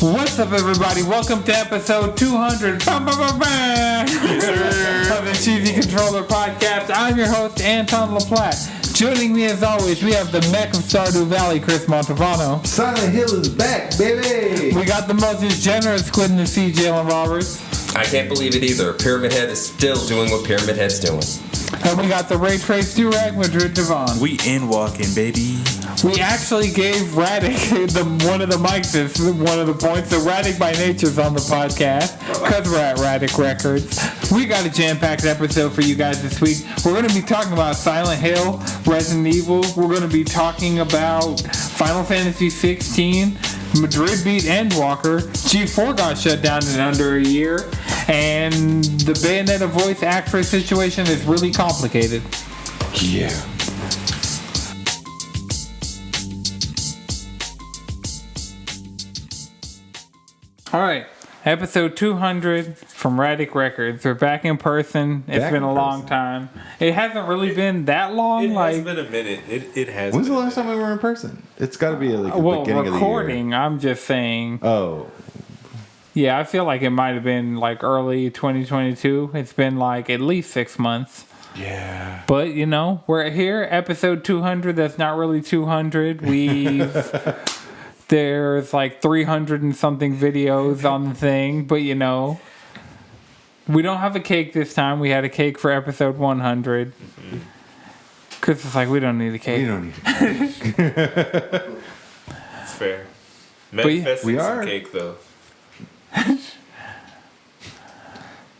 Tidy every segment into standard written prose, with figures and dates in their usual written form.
What's up, everybody? Welcome to episode 200 of the Cheesy Controller Podcast. I'm your host, Anton LaPlatte. Joining me, as always, we have the mech of Stardew Valley, Chris Montalbano. Silent Hill is back, baby! We got the most generous squid in the sea, Jalen Roberts. I can't believe it either. Pyramid Head is still doing what Pyramid Head's doing. And we got the Ray Trace Durag, Madrid Devon. We in walking, baby. We actually gave Radic one of the mics is one of the points. So Radic by Nature's on the podcast because we're at Radic Records. We got a jam-packed episode for you guys this week. We're going to be talking about Silent Hill, Resident Evil. We're going to be talking about Final Fantasy 16, Madrid beat Endwalker. G4 got shut down in under a year. And the Bayonetta voice actress situation is really complicated. Yeah. All right, episode 200 from Radic Records. We're back in person. It's been a long time. It hasn't really been that long. It has been a minute. It has. When's the last time we were in person? It's got to be like the beginning recording. of the year. I'm just saying. Oh. Yeah, I feel like it might have been like early 2022. It's been like at least 6 months. Yeah. But, you know, we're here, episode 200. That's not really 200. There's like 300 and something videos on the thing. But, you know, we don't have a cake this time. We had a cake for episode 100. Because it's like, we don't need a cake. We don't need a cake. It's fair. Manifesting some cake, though.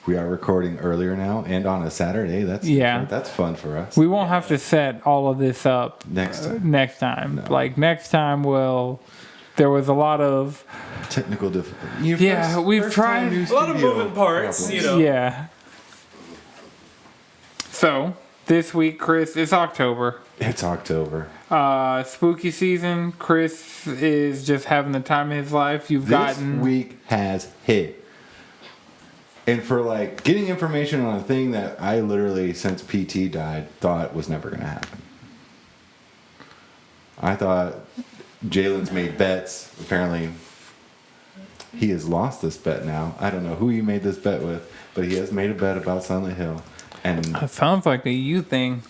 We are recording earlier now and on a Saturday. That's fun for us. We won't have to set all of this up Next time. No. Like next time, there was a lot of technical difficulty. We've tried a lot of moving parts, problems. You know. Yeah. So this week, Chris, it's October. It's October. Spooky season. Chris is just having the time of his life. This week has hit. And for like getting information on a thing that I literally, since PT died, thought was never going to happen. I thought Jalen's made bets. Apparently, he has lost this bet now. I don't know who he made this bet with, but he has made a bet about Silent Hill. And it sounds like a you thing.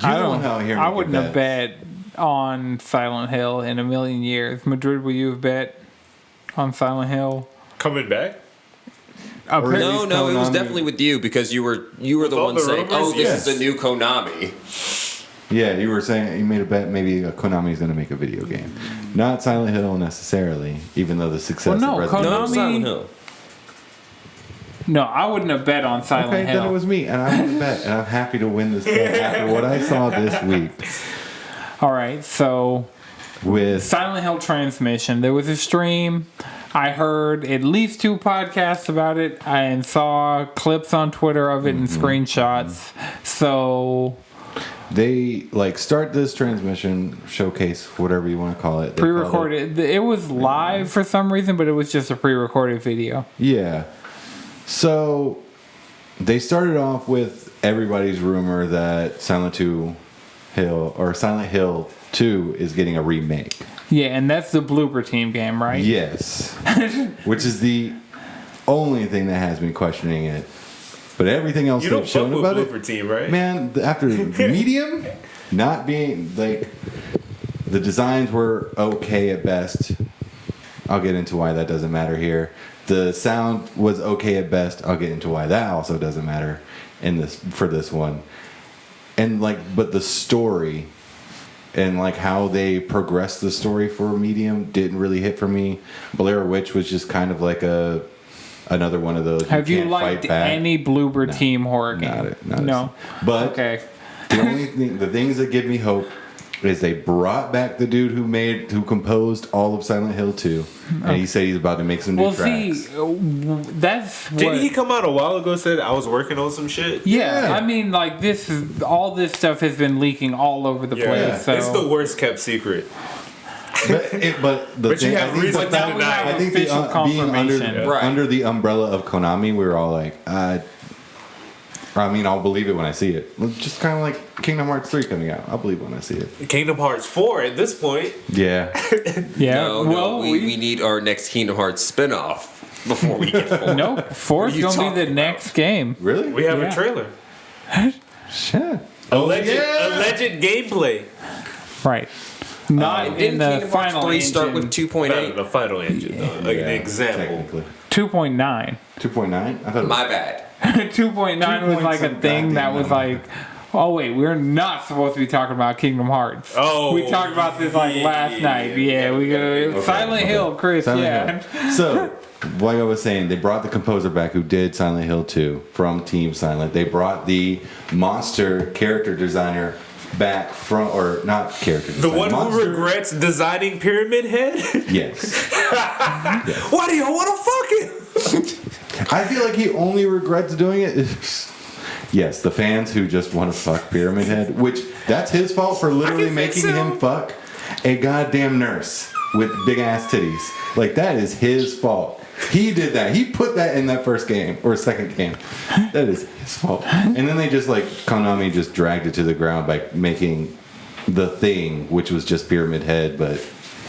I wouldn't have bet on Silent Hill in a million years. Madrid, will you have bet on Silent Hill? Coming back? No, it was definitely with you because you were the one saying, this is the new Konami. Yeah, you were saying you made a bet maybe Konami's going to make a video game. Not Silent Hill necessarily, even though the success of Resident Evil. Silent Hill. No, I wouldn't have bet on Silent Hill. Okay, then it was me, and I won the bet, and I'm happy to win this bet after what I saw this week. All right, so with Silent Hill Transmission, there was a stream. I heard at least 2 podcasts about it and saw clips on Twitter of it and screenshots. So they start this transmission showcase, whatever you want to call it. Pre-recorded. It was live for some reason, but it was just a pre-recorded video. Yeah. So they started off with everybody's rumor that Silent Hill 2 is getting a remake. Yeah, and that's the Blooper Team game, right? Yes. Which is the only thing that has me questioning it. But everything else they've shown about it, Blooper Team, right? Man, after Medium not being the designs were okay at best. I'll get into why that doesn't matter here. The sound was okay at best. I'll get into why that also doesn't matter for this one. And but the story and how they progressed the story for Medium didn't really hit for me. Blair Witch was just kind of like another one of those. Have you liked any Blooper Team horror game? No. But okay. The things that give me hope is they brought back the dude who composed all of Silent Hill 2, and he said he's about to make some new tracks. Didn't he come out a while ago and said I was working on some shit? Yeah. I mean, all this stuff has been leaking all over the place. So. It's the worst kept secret. But you have reason to deny. I think being under the umbrella of Konami, we were all like, I mean, I'll believe it when I see it. Just kind of like Kingdom Hearts 3 coming out. I'll believe it when I see it. Kingdom Hearts 4 at this point. Yeah. Yeah. No, we need our next Kingdom Hearts spinoff before we get 4. No, 4 is going to be the next game. Really? We have a trailer. Shit. Alleged gameplay. Right. Not in the Kingdom final Hearts 3 engine. start with 2.8? The final engine, though. Like an example. 2.9. 2.9? I thought My bad. 2.9 was like a thing that was like, oh wait, we're not supposed to be talking about Kingdom Hearts. Oh, we talked about this like last night. Yeah, we go Silent Hill, Chris. Silent Hill. So, like I was saying, they brought the composer back who did Silent Hill 2 from Team Silent. They brought the monster character designer back from, or not character designer. The one who regrets designing Pyramid Head? Yes. Yes. Why do you want to fuck him? I feel like he only regrets doing it. Yes, the fans who just want to fuck Pyramid Head, which that's his fault for literally making him fuck a goddamn nurse with big ass titties. Like, that is his fault. He did that. He put that in that first game or second game. That is his fault. And then they just like Konami just dragged it to the ground by making The Thing, which was just Pyramid Head, but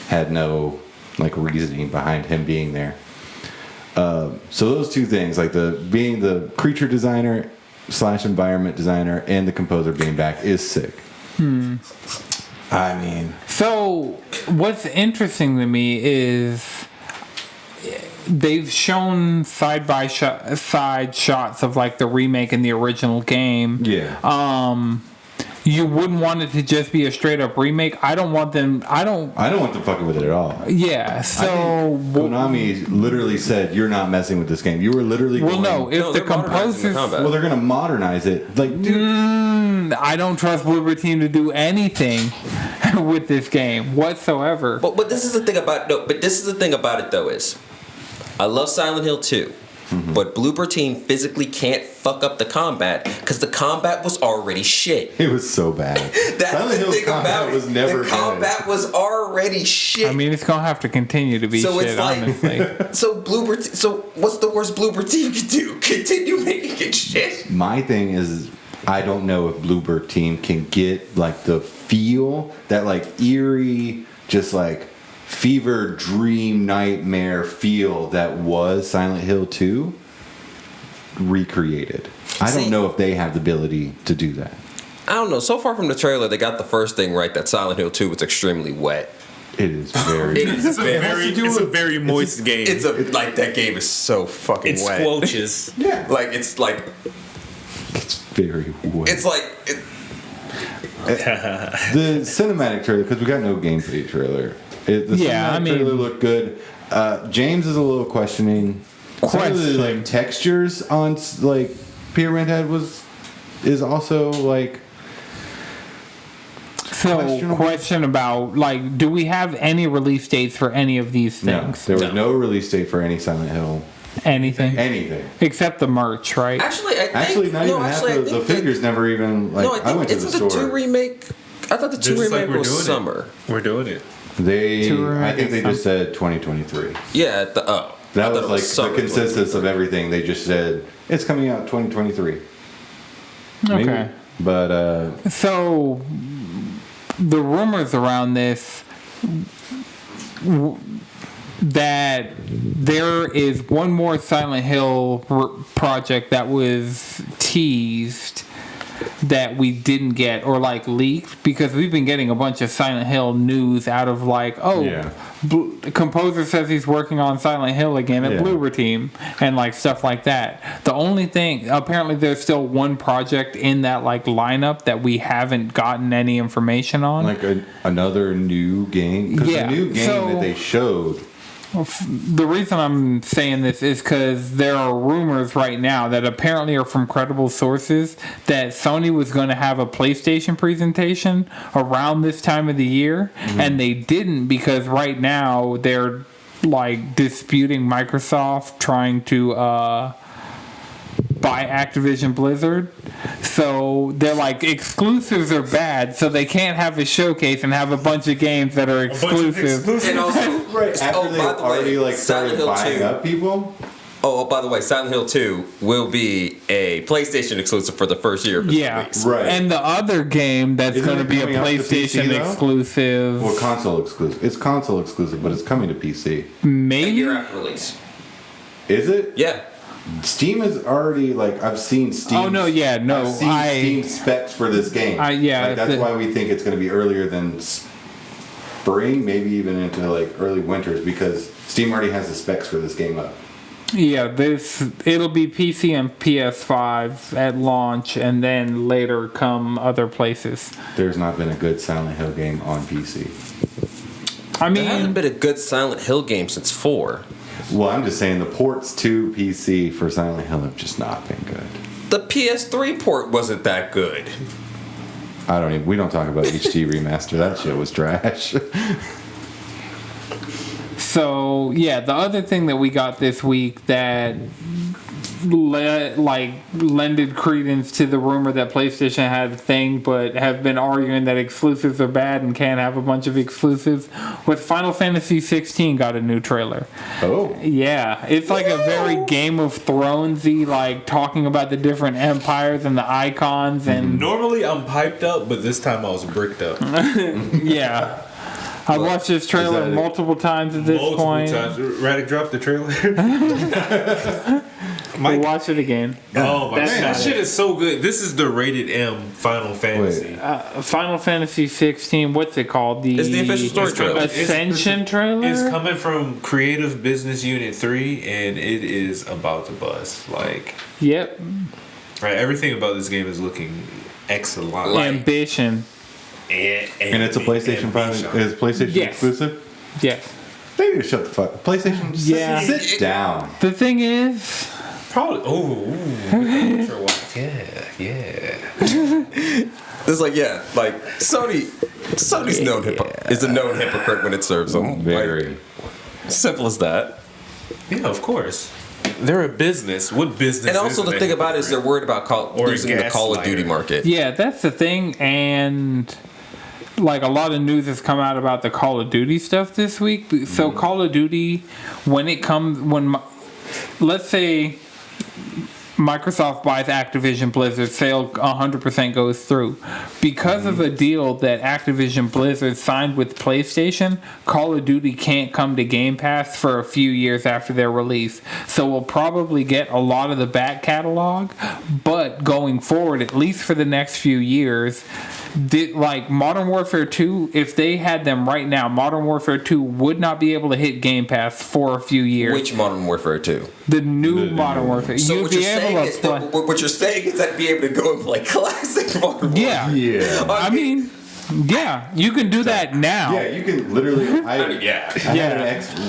had no like reasoning behind him being there. So those two things, like being the creature designer / environment designer and the composer being back, is sick. I mean, so what's interesting to me is they've shown side by side shots of like the remake and the original game. Yeah. You wouldn't want it to just be a straight up remake. I don't want them fucking with it at all. Yeah, so Konami literally said, "You're not messing with this game." You were literally they're gonna modernize it. Like, dude, I don't trust Bloober Team to do anything with this game whatsoever. But this is the thing about it though is, I love Silent Hill 2. Mm-hmm. But Bloober Team physically can't fuck up the combat because the combat was already shit. It was so bad. That's Silent the thing about it. Was never the combat was already shit. I mean, it's gonna have to continue to be shit, honestly. So what's the worst Bloober Team can do? Continue making it shit. My thing is, I don't know if Bloober Team can get like the feel, that like eerie, just like fever dream nightmare feel that was Silent Hill 2 recreated. I don't know if they have the ability to do that. I don't know. So far from the trailer, they got the first thing right, that Silent Hill 2 was extremely wet. It is very. It's a very moist game. That game is so fucking wet. It squelches. Yeah. It's very wet. It's like. The cinematic trailer, because we got no gameplay trailer. The cinematic trailer looked good. James is a little questioning. Some of the like textures on like Pyramid Head is also like. So, question about like, do we have any release dates for any of these things? No, there was no release date for any Silent Hill. Anything except the merch, right? Actually, the figures never even like. I went to the store. The 2 remake. I thought the 2 remake was summer. We're doing it. I think they just said 2023. Yeah. That was like the consensus of everything. They just said it's coming out 2023. Okay. Maybe, but so the rumors around this. That there is one more Silent Hill project that was teased that we didn't get or like leaked, because we've been getting a bunch of Silent Hill news out of like, the composer says he's working on Silent Hill again at Bloober Team and like stuff like that. The only thing, apparently there's still one project in that like lineup that we haven't gotten any information on. Like another new game? Because the new game that they showed. The reason I'm saying this is because there are rumors right now that apparently are from credible sources that Sony was going to have a PlayStation presentation around this time of the year, and they didn't because right now they're like disputing Microsoft trying to buy Activision Blizzard. So they're like, exclusives are bad, so they can't have a showcase and have a bunch of games that are exclusive. And also, after they've already like started buying up people. Oh, by the way, Silent Hill 2 will be a PlayStation exclusive for the first year of its release. Right. And the other game that's Isn't going to it be a coming out to PlayStation PC, though? exclusive. Well, console exclusive. It's console exclusive, but it's coming to PC. A Maybe? year after release. Is it? Yeah. Steam is already I've seen Steam. Oh, no, yeah, no. I've seen Steam specs for this game. That's why we think it's going to be earlier than spring, maybe even into early winters, because Steam already has the specs for this game up. Yeah, it'll be PC and PS5 at launch, and then later come other places. There's not been a good Silent Hill game on PC. I mean, There hasn't been a good Silent Hill game since 4. Well, I'm just saying the ports to PC for Silent Hill have just not been good. The PS3 port wasn't that good. We don't talk about HD remaster. That shit was trash. so yeah, the other thing that we got this week that lended credence to the rumor that PlayStation had a thing, but have been arguing that exclusives are bad and can't have a bunch of exclusives, with Final Fantasy 16 got a new trailer. Oh. Yeah, it's like a very Game of Thronesy, talking about the different empires and the icons and Normally I'm piped up, but this time I was bricked up. yeah. I've watched this trailer multiple times at this point. Multiple times. Radic dropped the trailer. We'll watch it again. Oh my god, that not shit is so good. This is the rated M Final Fantasy. Final Fantasy 16. What's it called? It's the official story trailer. Ascension trailer. It's coming from Creative Business Unit 3, and it is about to bust. Yep. Right, everything about this game is looking excellent. Ambition. And it's a PlayStation 5. Is PlayStation exclusive? Yes. They need to shut the fuck. PlayStation, sit down. The thing is, probably. Yeah. It's Sony's is a known hypocrite when it serves them. Very. Simple as that. Yeah, of course. They're a business. What business? And also the thing about it is they're worried about losing the Call of Duty market. yeah, that's the thing, and a lot of news has come out about the Call of Duty stuff this week. So Call of Duty, let's say Microsoft buys Activision Blizzard, sale 100% goes through. Because of a deal that Activision Blizzard signed with PlayStation, Call of Duty can't come to Game Pass for a few years after their release. So we'll probably get a lot of the back catalog, but going forward, at least for the next few years, Modern Warfare 2, if they had them right now, Modern Warfare 2 would not be able to hit Game Pass for a few years. Which Modern Warfare 2? The new Modern Warfare. So what you're saying is that be able to go and play classic Modern Warfare. Yeah. I mean, yeah, you can do that now. Yeah, you can literally. I had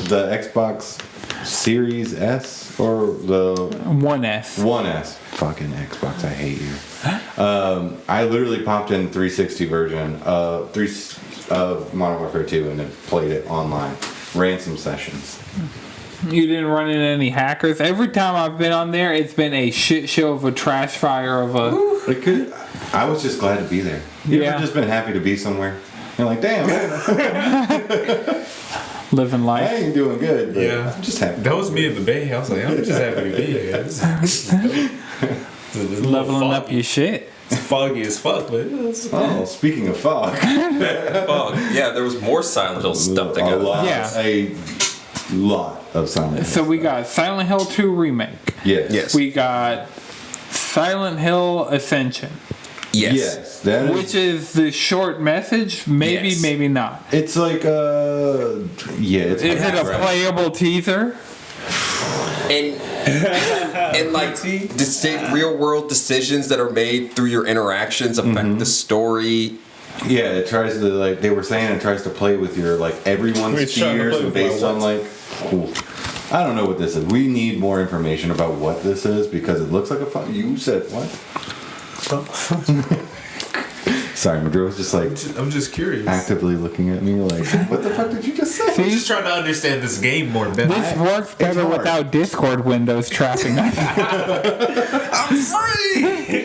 the Xbox Series S or the 1S. 1S. Fucking Xbox, I hate you. I literally popped in 360 version of Modern Warfare 2 and then played it online. Ran some sessions. You didn't run into any hackers? Every time I've been on there, it's been a shit show of a trash fire of a... I was just glad to be there. You ever just been happy to be somewhere? You're like, damn, living life. I ain't doing good, but I'm just happy. That was me in the Bay. I was like, I'm just happy to be here. Leveling up your shit. It's foggy as fuck, but oh, speaking of fog. Fog. Yeah, there was more Silent Hill stuff that a lot of Silent Hill. So we got Silent Hill 2 Remake. Yes. We got Silent Hill Ascension. Yes. Which is the short message? Maybe, maybe not. It's like is it a playable teaser? And real world decisions that are made through your interactions affect the story. Yeah, it tries to they were saying it tries to play with your everyone's fears and based on I don't know what this is. We need more information about what this is because it looks like a fun. You said what? Sorry, Madrid was just I'm just curious. Actively looking at me what the fuck did you just say? I'm just trying to understand this game more better. This works better without Discord windows trapping us. I'm free!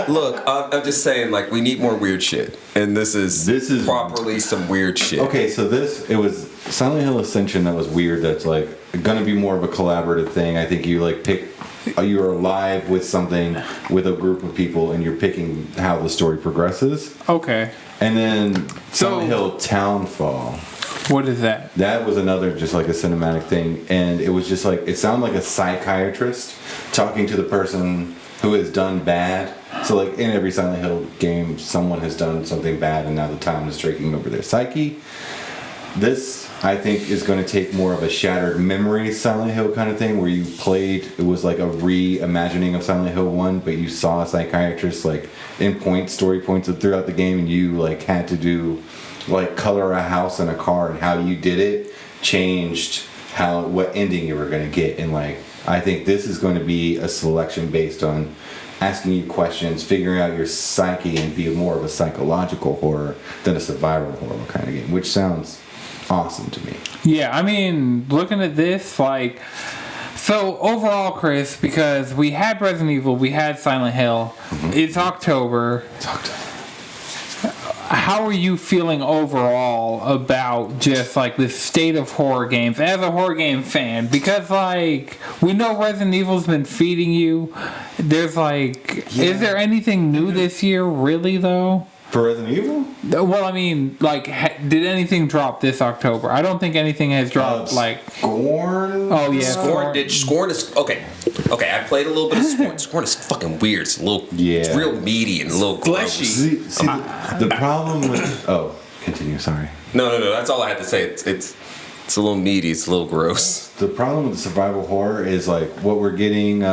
Look, I'm just saying, we need more weird shit. And this is properly some weird shit. Okay, so it was Silent Hill Ascension that was weird. That's going to be more of a collaborative thing. I think you you're alive with something with a group of people, and you're picking how the story progresses. Okay. And then Silent Hill Townfall. What is that? That was another just like a cinematic thing, and it was just like it sounded like a psychiatrist talking to the person who has done bad. So like in every Silent Hill game, someone has done something bad, and now the town is taking over their psyche. This, I think, is going to take more of a shattered memory Silent Hill kind of thing, where you played, it was like a reimagining of Silent Hill 1, but you saw a psychiatrist like in story points throughout the game, and you like had to do like color a house and a car, and how you did it changed what ending you were going to get. And like, I think this is going to be a selection based on asking you questions, figuring out your psyche, and be more of a psychological horror than a survival horror kind of game, which sounds awesome to me. Yeah, I mean, looking at this, like, so overall, Chris, because we had Resident Evil, we had Silent Hill, it's October. How are you feeling overall about just like the state of horror games as a horror game fan? Because like we know Resident Evil's been feeding you. There's like, is there anything new this year really though? For Resident Evil? Well, I mean, like, did anything drop this October? I don't think anything has dropped. Like Scorn. Oh yeah, Scorn is okay. Okay, I played a little bit of Scorn. Scorn is fucking weird. It's a little, it's real meaty and a little fleshy. Gross. See, the problem with continue. Sorry. No. That's all I had to say. It's a little meaty. It's a little gross. The problem with the survival horror is like what we're getting.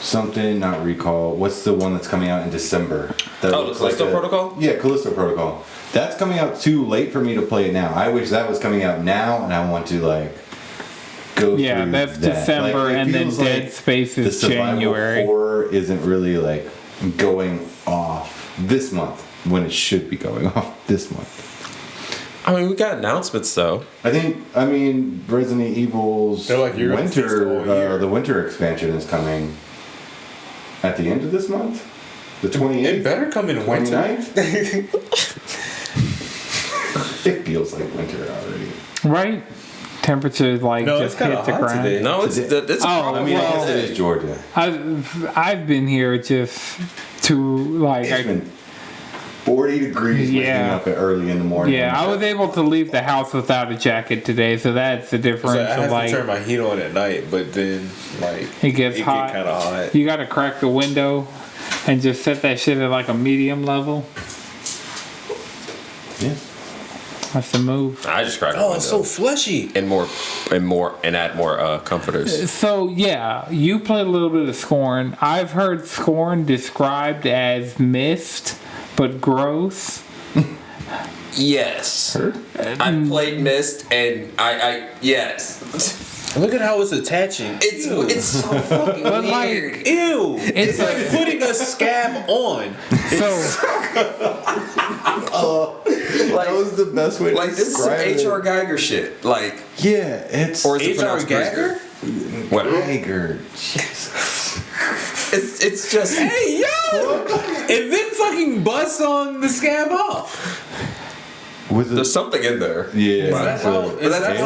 Something, not Recall. What's the one that's coming out in December? The Callisto Protocol? Yeah, Callisto Protocol. That's coming out too late for me to play it now. I wish that was coming out now, and I want to like go through that. That's December, like, and then Dead Space is January. The horror isn't really like going off this month when it should be going off this month. I mean, we got announcements though. I mean, Resident Evil's winter, the winter expansion is coming at the end of this month, the 28th. It better come in winter. It feels like winter already, right? Temperature like just hit the ground. Today. No, it's I mean, I guess it is Georgia. I've been here just to like. It's been 40 degrees waking up early in the morning. Yeah, I was able to leave the house without a jacket today, so that's the difference. I have to turn my heat on at night, but then like it gets hot. Kind of hot. You got to crack the window and just set that shit at like a medium level. Yeah, that's the move. I just cracked the window. It's so fleshy. And add more comforters. So yeah, you played a little bit of Scorn. I've heard Scorn described as Myst, but gross. Yes. I played Myst, and I yes. Look at how it's attaching. It's so fucking weird. Like, ew. It's like putting a scab on. That was the best way to like this is some H.R. Geiger shit. Like it's or is it H.R. pronounced Geiger? Whatever. Geiger. Jesus. It's just hey yo, and then fucking bust on the scab off. There's something in there. Yeah. That's how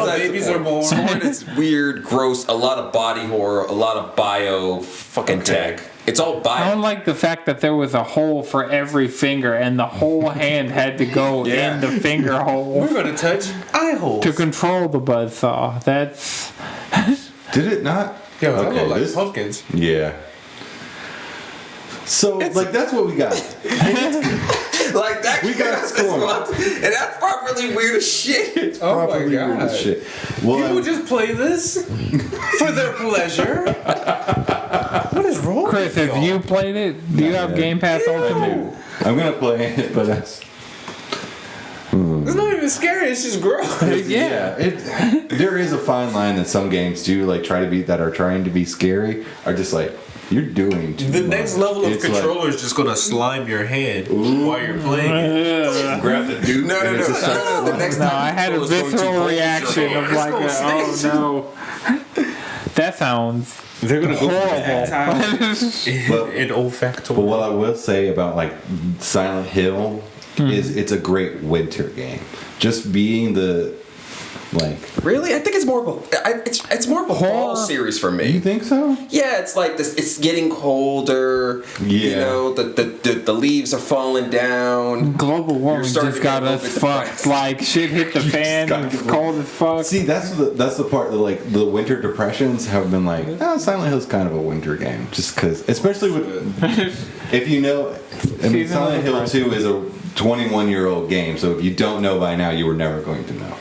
babies are born. Scorn is weird, gross, a lot of body horror, a lot of bio fucking tech. It's all bio. I don't like the fact that there was a hole for every finger and the whole hand had to go in the finger hole. We're gonna touch eye holes to control the buzzsaw. That's Did it not? Yeah, that look like pumpkins. Yeah. So like that's what we got. Like that, we got Scorn, and that's properly weird as shit. It's properly weird as shit. Well, people just play this for their pleasure. What is wrong, Chris? with have you played it? Do you have Game Pass Ultimate? I'm gonna play it, but that's. It's not even scary. It's just gross. Yeah. There is a fine line that some games do like trying to be scary are just like. You're doing too the much. next level of controller is just gonna slime your hand while you're playing it. Grab the dude. No. The next time I had a visceral reaction of like, oh no. That sounds They're gonna horrible. In olfactory. But what I will say about like Silent Hill is it's a great winter game. Just being Like, Really? I think it's more of a it's more of a fall series for me. you think so? Yeah, it's like this. It's getting colder. You Yeah. know, the leaves are falling down. Global warming starting just to get got a us little bit fucked. depressed. Like shit hit the fan. gotta It's get cold as fuck. See, that's the part that like the winter depressions have been like, Silent Hill's kind of a winter game, just because, especially with if you know, I mean, Seasonal Silent Hill depression. 2 is a 21-year-old game, so if you don't know by now, you were never going to know.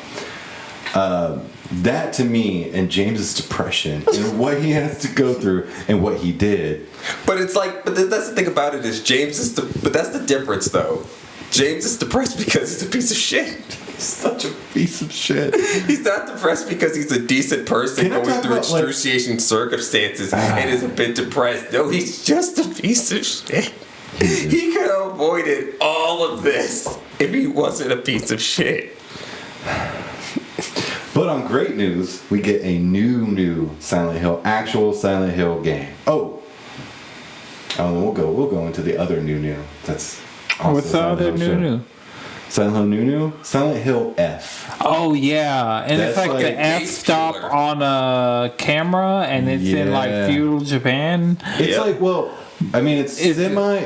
That to me and James's depression and what he has to go through and what he did. But it's like, that's the thing about it is James is but that's the difference though. James is depressed because he's a piece of shit. He's such a piece of shit. He's not depressed because he's a decent person Can I going talk through about, like- excruciating circumstances and is a bit depressed. No, he's just a piece of shit. He could have avoided all of this if he wasn't a piece of shit. But on great news, we get a new Silent Hill, actual Silent Hill game. We'll go into the other new. That's also What's the Silent other Hill show. new? Silent Hill new? Silent Hill F. Oh yeah, and it's That's like like the F Base stop killer. on a camera, and it's in like Yeah. feudal Japan. It's Yep. like, well, I mean, it's it's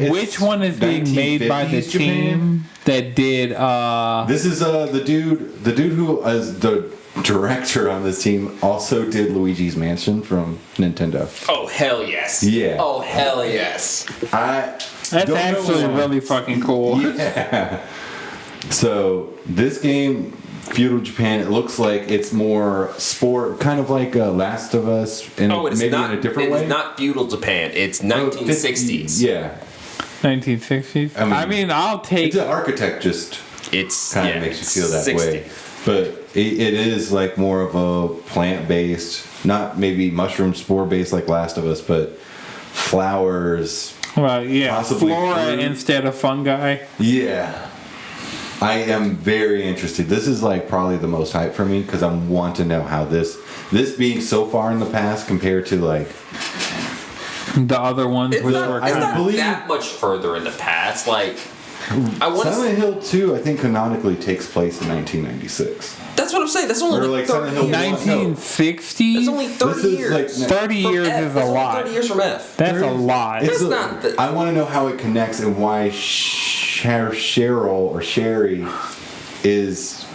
Which one is being made by the 1950s Japan. team that did? This is the dude who is the director on this team also did Luigi's Mansion from Nintendo. Oh hell yes. Yeah. Oh hell yes. That's don't know actually why. really fucking cool. Yeah. So this game, feudal Japan, it looks like it's more sport, kind of like Last of Us, and It's maybe not in a different way. It's not feudal Japan. It's Oh, 1960s. Yeah, 1960s. I mean, I'll take. the architect just It's kind of makes you feel that 60. way. But it is like more of a plant-based, not maybe mushroom spore-based like Last of Us, but flowers. Well, yeah, Possibly flora fruit. instead of fungi. Yeah. I am very interested. This is like probably the most hype for me because I want to know how this being so far in the past compared to like The other ones It's which not, were it's kind not believe- that much further in the past. Like, I want to. Silent Hill 2, I think canonically takes place in 1996. That's what I'm saying. That's only Or like like Silent 30 Hill years. 1960s. That's only 30 This is years. like 30 From years F. is That's a only lot. 30 years from F. That's a lot. It's not the- I want to know how it connects and why Cheryl or Sherry is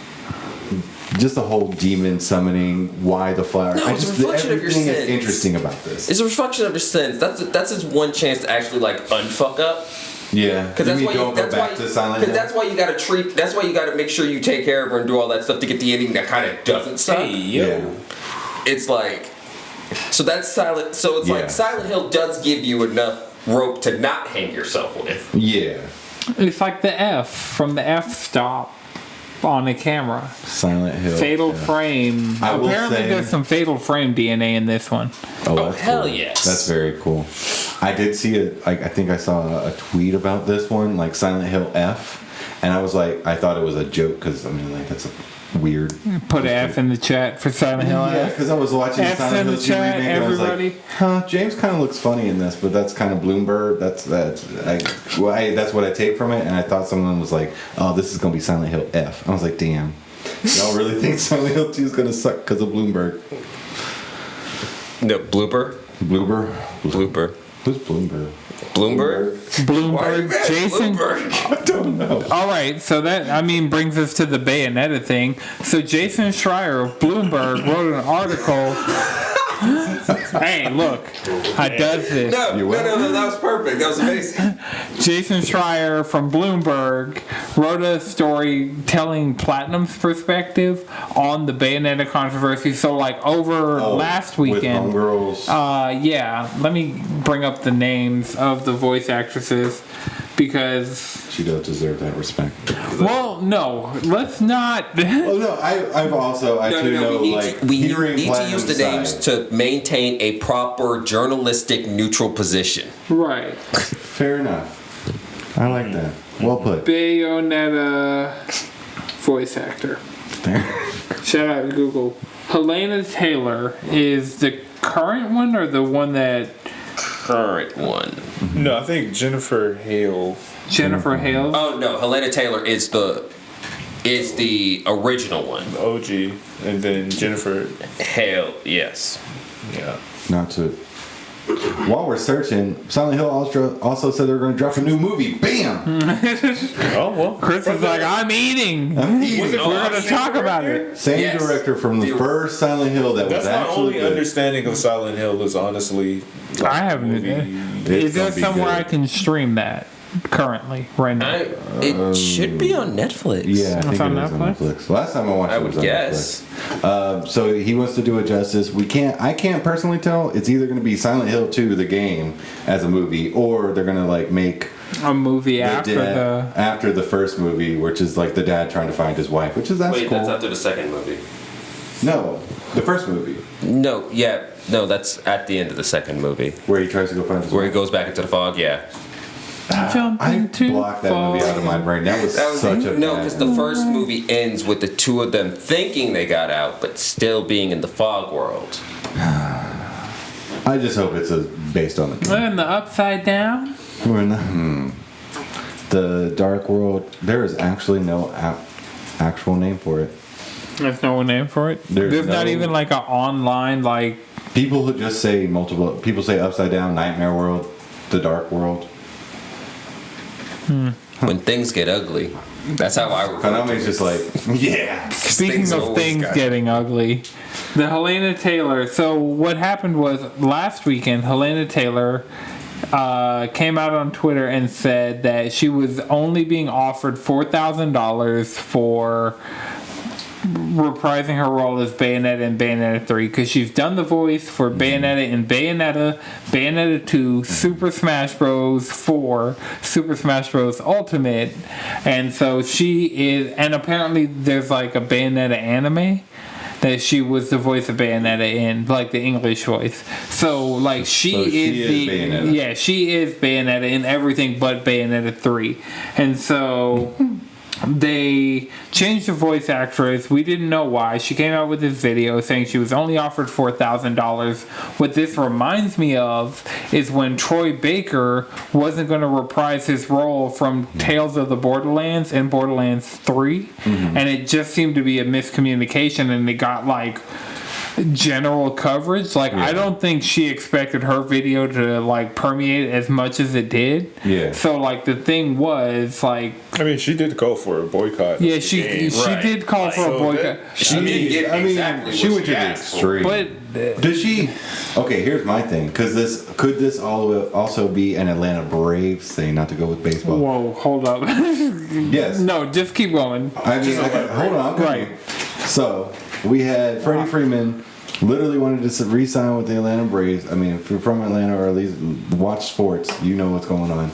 just the whole demon summoning. Why the flower? No, it's a reflection of your everything is sins. interesting about this. It's a reflection of your sins. That's his one chance to actually like unfuck up. Yeah, Because that's why don't you. go That's back why. to Silent Because Hill. that's why you got to treat. That's why you got to make sure you take care of her and do all that stuff to get the ending that kind of doesn't suck. Yeah. It's like. So that's silent. So it's Yeah. like Silent Hill does give you enough rope to not hang yourself with. Yeah. It's like the F from the F stop on the camera. Silent Hill. Fatal yeah. Frame. I will Apparently, say- there's some Fatal Frame DNA in this one. Oh, that's hell cool. yes. That's very cool. I did see it. Like, I think I saw a tweet about this one, like Silent Hill F, and I was like, I thought it was a joke because I mean, like that's a weird. Put an F in the chat for Silent Hill Yeah, F. because I was watching F's Silent in Hill the 2 chat, remake, and I was everybody. like, huh, James kind of looks funny in this, but that's kind of Bloomberg. That's what I take from it, and I thought someone was like, oh, this is gonna be Silent Hill F. I was like, damn, y'all really think Silent Hill 2 is gonna suck because of Bloomberg? No, blooper. Bloober? Blooper. Who's Bloomberg? Bloomberg. Why are you Bloomberg. mad at Jason. Bloomberg? I don't know. All right, so that brings us to the Bayonetta thing. So Jason Schreier of Bloomberg wrote an article. Hey, look, I does this. No, You will? no, that was perfect. That was amazing. Jason Schreier from Bloomberg wrote a story telling Platinum's perspective on the Bayonetta controversy. So, like, over last weekend. With Homegirls. Yeah, let me bring up the names of the voice actresses because, She does deserve that respect. well, no, let's not. Oh no, I do know like We hearing need to use the Platinum's names side. to maintain a proper journalistic neutral position. Right. Fair enough. I like that. Well put. Bayonetta voice actor. Shout out to Google. Helena Taylor is the current one or the one that Current one. No, I think Jennifer Hale. Jennifer Hale? Oh no, Helena Taylor is the is the original one. OG, and then Jennifer. Hell yes. Yeah. Not to. While we're searching, Silent Hill also said they're going to drop a new movie. Bam! Oh well. Chris is like, I'm eating. I'm eating. Was it We're going to talk about it. Same Yes. director from the first Silent Hill that That's was my actually only good. understanding of Silent Hill is honestly. Like, I haven't. movie. Is there gonna be somewhere good. I can stream that currently, right now? It should be on Netflix. Yeah, I think It's on it is on Netflix? Netflix. Last time I watched I it would was on guess. Netflix. So he wants to do it justice. I can't personally tell. It's either going to be Silent Hill 2, the game, as a movie, or they're going to like make A movie the after dad, after the first movie, which is like the dad trying to find his wife, which is that's Wait, cool. that's after the second movie. No, the first movie No, that's at the end of the second movie. where he tries to go find his Where he wife. goes back into the fog, yeah. Jump I into blocked that movie out of my brain. That was such a No, bad because the first movie ends with the two of them thinking they got out, but still being in the fog world. I just hope it's based on the game. And the upside down. We're in the Dark World. There is actually no actual name for it. There's no name for it. There's not no- even like an online like. People who just say multiple. People say Upside Down, Nightmare World, the Dark World. When things get ugly. That's how I refer to Konami's just like, yeah. Speaking things of always things got- getting ugly, the Helena Taylor. So what happened was last weekend, Helena Taylor came out on Twitter and said that she was only being offered $4,000 for reprising her role as Bayonetta in Bayonetta 3 because she's done the voice for Bayonetta in Bayonetta 2, Super Smash Bros. 4, Super Smash Bros. Ultimate, and so she is, and apparently there's like a Bayonetta anime that she was the voice of Bayonetta in, like the English voice. So like she is Bayonetta. yeah, she is Bayonetta in everything but Bayonetta 3, and so. They changed the voice actress. We didn't know why. She came out with this video saying she was only offered $4,000. What this reminds me of is when Troy Baker wasn't going to reprise his role from Tales of the Borderlands in Borderlands 3. And it just seemed to be a miscommunication and it got like general coverage. Like I don't think she expected her video to like permeate as much as it did. Yeah. So like the thing was like I mean, she did go for a boycott. yeah, of the she game. Right. did call for a So boycott. that- She did get exactly she what went to she the asked for. extreme. But Does she? Okay, here's my thing. Because could this also be an Atlanta Braves thing? Not to go with baseball. whoa, hold up. Yes. No, just keep going. I mean, hold on. Right. So we had Freddie Freeman literally wanted to re-sign with the Atlanta Braves. I mean, if you're from Atlanta or at least watch sports, you know what's going on.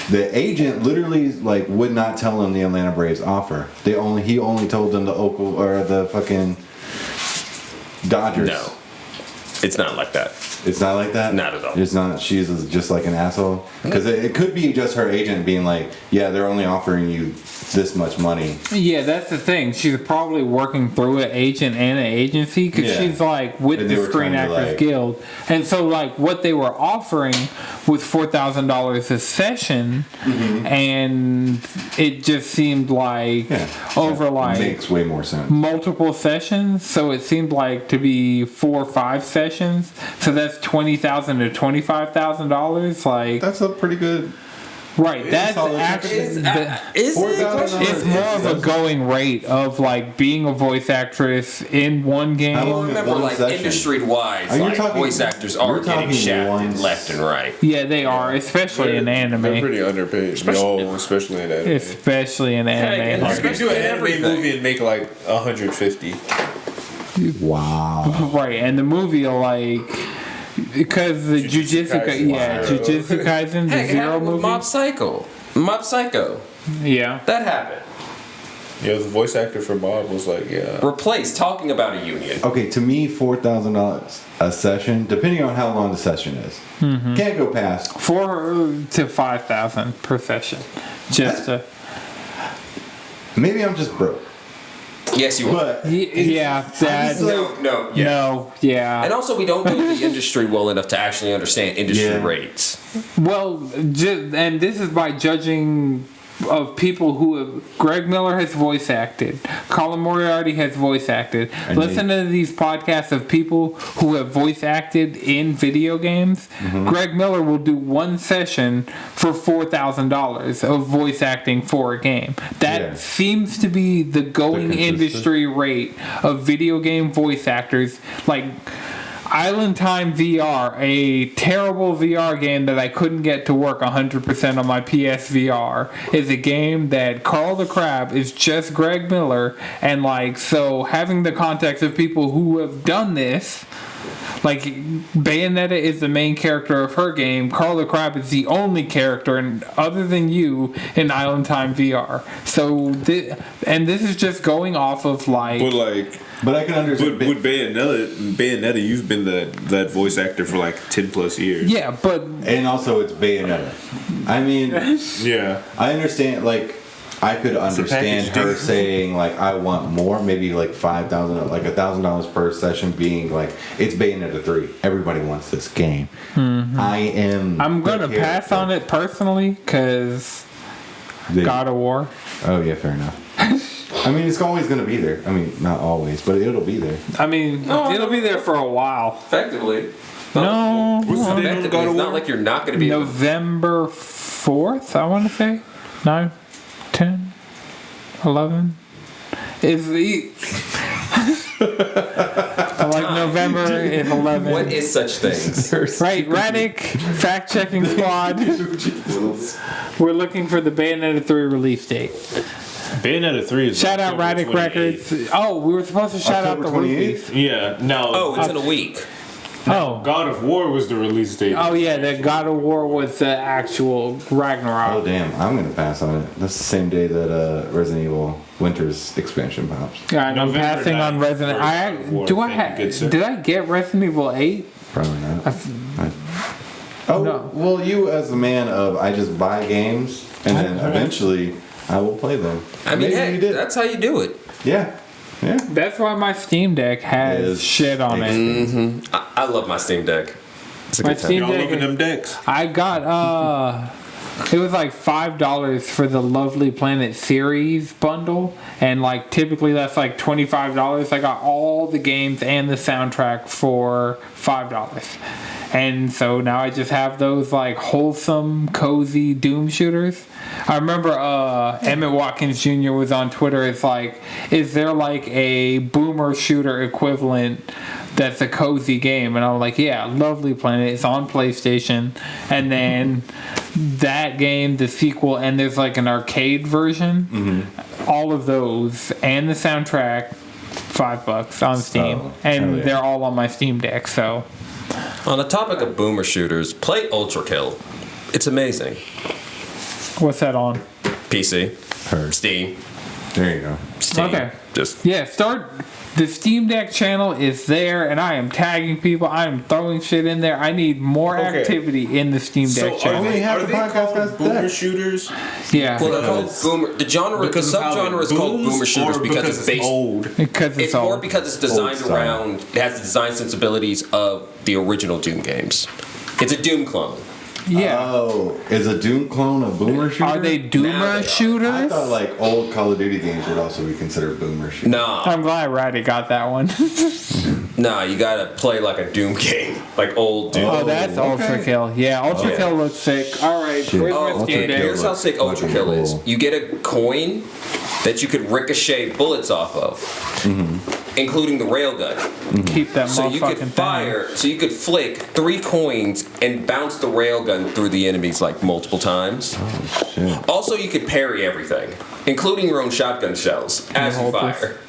The agent literally like would not tell him the Atlanta Braves offer. He only told them the Oakland or the fucking Dodgers. No. It's not like that. It's not like that? Not at all. It's not, she's just like an asshole? Because it could be just her agent being like, yeah, they're only offering you this much money. Yeah, that's the thing. She's probably working through an agent and an agency because Yeah. she's like with And they the were Screen trying to, Actors like- Guild. And so like what they were offering was $4,000 a session and it just seemed like Yeah. over like Makes way more sense. multiple sessions, so it seemed like to be 4 or 5 sessions. So that's $20,000 to $25,000. Like That's a pretty good. right, that's solid actually Is the- it? $4,000. it's more of a going rate of like being a voice actress in one game. How Well, long is remember, one like session? industry-wise, Are you like talking- voice actors are we're getting talking shafted one- left and right. Yeah, they are, especially in They're anime. pretty underpaid. Especially- Especially in anime. Especially in and anime. like- You could do an anime everything. movie and make like 150. Wow. Right, and the movie will like because the Jujutsu Jujutsu, Kaisen. yeah, Wow. Jujutsu Kaisen, the Heck, it Zero happened with movie. Mob Psycho. Mob Psycho. Yeah, That happened. Yeah, the voice actor for Bob was like, yeah. Replace talking about a union. Okay, to me, $4,000 a session, depending on how long the session is, can't go past. 4,000 to 5,000 per session. Just to, Maybe I'm just broke, Yes, you are. but yeah, that No, yeah. no, yeah. And also, we don't know the industry well enough to actually understand industry Yeah. rates. Well, and this is by judging of people who have. Greg Miller has voice acted. Colin Moriarty has voice acted. Listen to these podcasts of people who have voice acted in video games. Greg Miller will do one session for $4,000 of voice acting for a game. That seems to be the going industry rate of video game voice actors. Like Island Time VR, a terrible VR game that I couldn't get to work 100% on my PSVR, is a game that Carl the Crab is just Greg Miller, and like, so having the context of people who have done this, like Bayonetta is the main character of her game, Carl the Crab is the only character and other than you in Island Time VR. So this is just going off of like, but I can understand. With Bayonetta, you've been that voice actor for like 10 plus years. Yeah, but and also it's Bayonetta. I mean, yeah, I understand. Like, I could understand her saying like, I want more, maybe like $5,000, like $1,000 per session, being like, it's Bayonetta 3. Everybody wants this game. I'm gonna pass on it personally because God of War. Oh yeah, fair enough. I mean, it's always going to be there. I mean, not always, but it'll be there. I mean, it'll be there for a while. Effectively. No. Effectively, it's not like you're not going to be November 4th, I want to say. 9, 10, 11. Is the... like November is 11. What is such things? Right, Radic, fact-checking squad. We're looking for the Bayonetta 3 release date. Bayonetta 3 is shout out Radic Records. Oh, we were supposed to shout out the release. Yeah, no. Oh, it's in a week. Oh, God of War was the release date. Oh yeah, the God of War was the actual Ragnarok. Oh damn, I'm gonna pass on it. That's the same day that Resident Evil Winter's expansion pops. Yeah, and I'm passing on Resident. Did I get Resident Evil 8? Probably not. Well, you as a man of I just buy games and then eventually I will play them. I mean, hey, that's how you do it. Yeah. Yeah. That's why my Steam Deck has shit on it. Mm-hmm. I love my Steam Deck. It's a my good time. Steam Y'all Deck. loving them decks? I got it was like $5 for the Lovely Planet series bundle, and like typically that's like $25. I got all the games and the soundtrack for $5. And so now I just have those like wholesome, cozy Doom shooters. I remember Emmett Watkins Jr. was on Twitter. It's like, is there like a boomer shooter equivalent that's a cozy game? And I'm like, yeah, Lovely Planet. It's on PlayStation. And then that game, the sequel, and there's like an arcade version. Mm-hmm. All of those and the soundtrack, $5 on Steam. And they're all on my Steam Deck, so... On the topic of boomer shooters, play Ultra Kill. It's amazing. What's that on? PC. Steam. There you go. Steam. Okay. Just start. The Steam Deck channel is there, and I am tagging people. I am throwing shit in there. I need more activity in the Steam Deck channel. Are they called boomer shooters? Yeah. Well, they're called boomer. The subgenre is called boomer shooters because it's based old. Because it's old. more because it's designed around. It has the design sensibilities of the original Doom games. It's a Doom clone. Yeah. Oh, is a Doom clone a boomer shooter? Are they Doomer shooters? I thought like old Call of Duty games would also be considered boomer shooters. No. I'm glad Ratty got that one. No, you gotta play like a Doom game, like old Doom. Oh, that's Ultra Kill. Yeah, Ultra Kill looks sick. All right, where's my Steam Deck? Here's how sick Ultra Kill is. You get a coin that you could ricochet bullets off of, including the railgun. Keep that So you could motherfucking fire, so you could flick 3 coins and bounce the railgun through the enemies like multiple times. Oh, shit. Also, you could parry everything, including your own shotgun shells as you fire.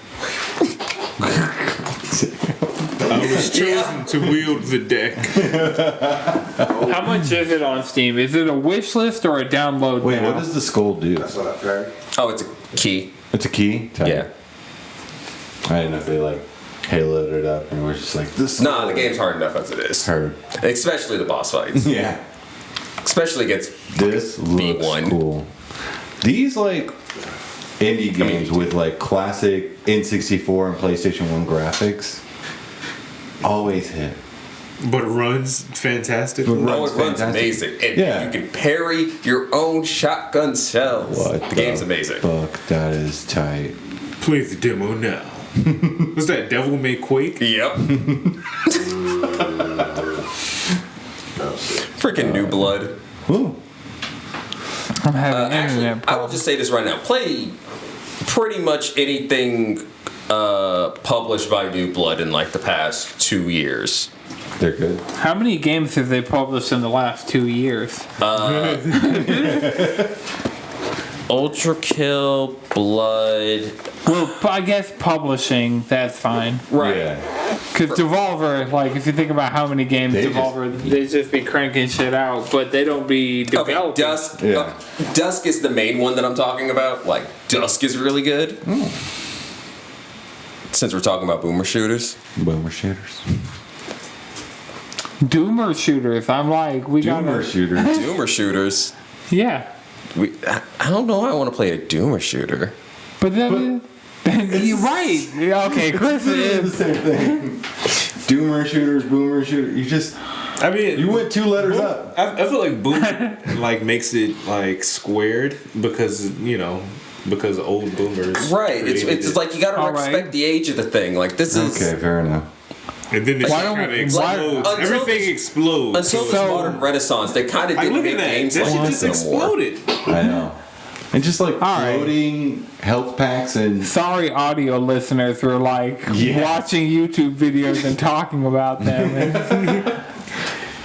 I was chosen to wield the deck. How much is it on Steam? Is it a wish list or a download? Wait, now? what does the skull do? That's what I've heard. Oh, it's a key. It's a key? Type. Yeah. I didn't know if they like haloed it up and we're just like this. Nah, the game's hard enough as it is. Heard. Especially the boss fights. Yeah. Especially against This looks B1. cool. These like indie games with like classic N64 and PlayStation 1 graphics always hit. But it runs fantastic. But Oh, it runs fantastic. amazing. And Yeah. you can parry your own shotgun shells. What the game's amazing. Fuck, that is tight. Play the demo now. What's that? Devil May Quake? Yep. Freaking New Blood. Ooh. I'm having Actually, internet I will problems. just say this right now. Play pretty much anything published by New Blood in like the past 2 years. They're good. How many games have they published in the last 2 years? Ultra Kill, Blood. Well, I guess publishing, that's fine. Right. Yeah. Because Devolver, like, if you think about how many games They Devolver, they just be cranking shit out, but they don't be Okay, developing. Dusk. Yeah. Dusk is the main one that I'm talking about. Like, Dusk is really good. Since we're talking about boomer shooters. Boomer shooters. Doomer shooters, I'm like, we got Doomer shooters. Doomer shooters. Yeah. I don't know how I want to play a Doomer shooter. But then, you're right. Okay, Chris It's the is. same thing. Doomer shooters, boomer shooters. You just I mean, you went 2 letters up. I feel like Boomer like makes it like squared because because old boomers. Right. It's created it. like you got to All respect right. the age of the thing. Like, this is. Okay, fair enough. And then the Why shit don't- kind of why- explodes. until Everything this- explodes. Until this So- modern renaissance, they kind of Like, didn't look make at that. games That like shit this just anymore. exploded. I know. And just like right. floating health packs and Sorry, audio listeners, were like Yeah. watching YouTube videos and talking about them. And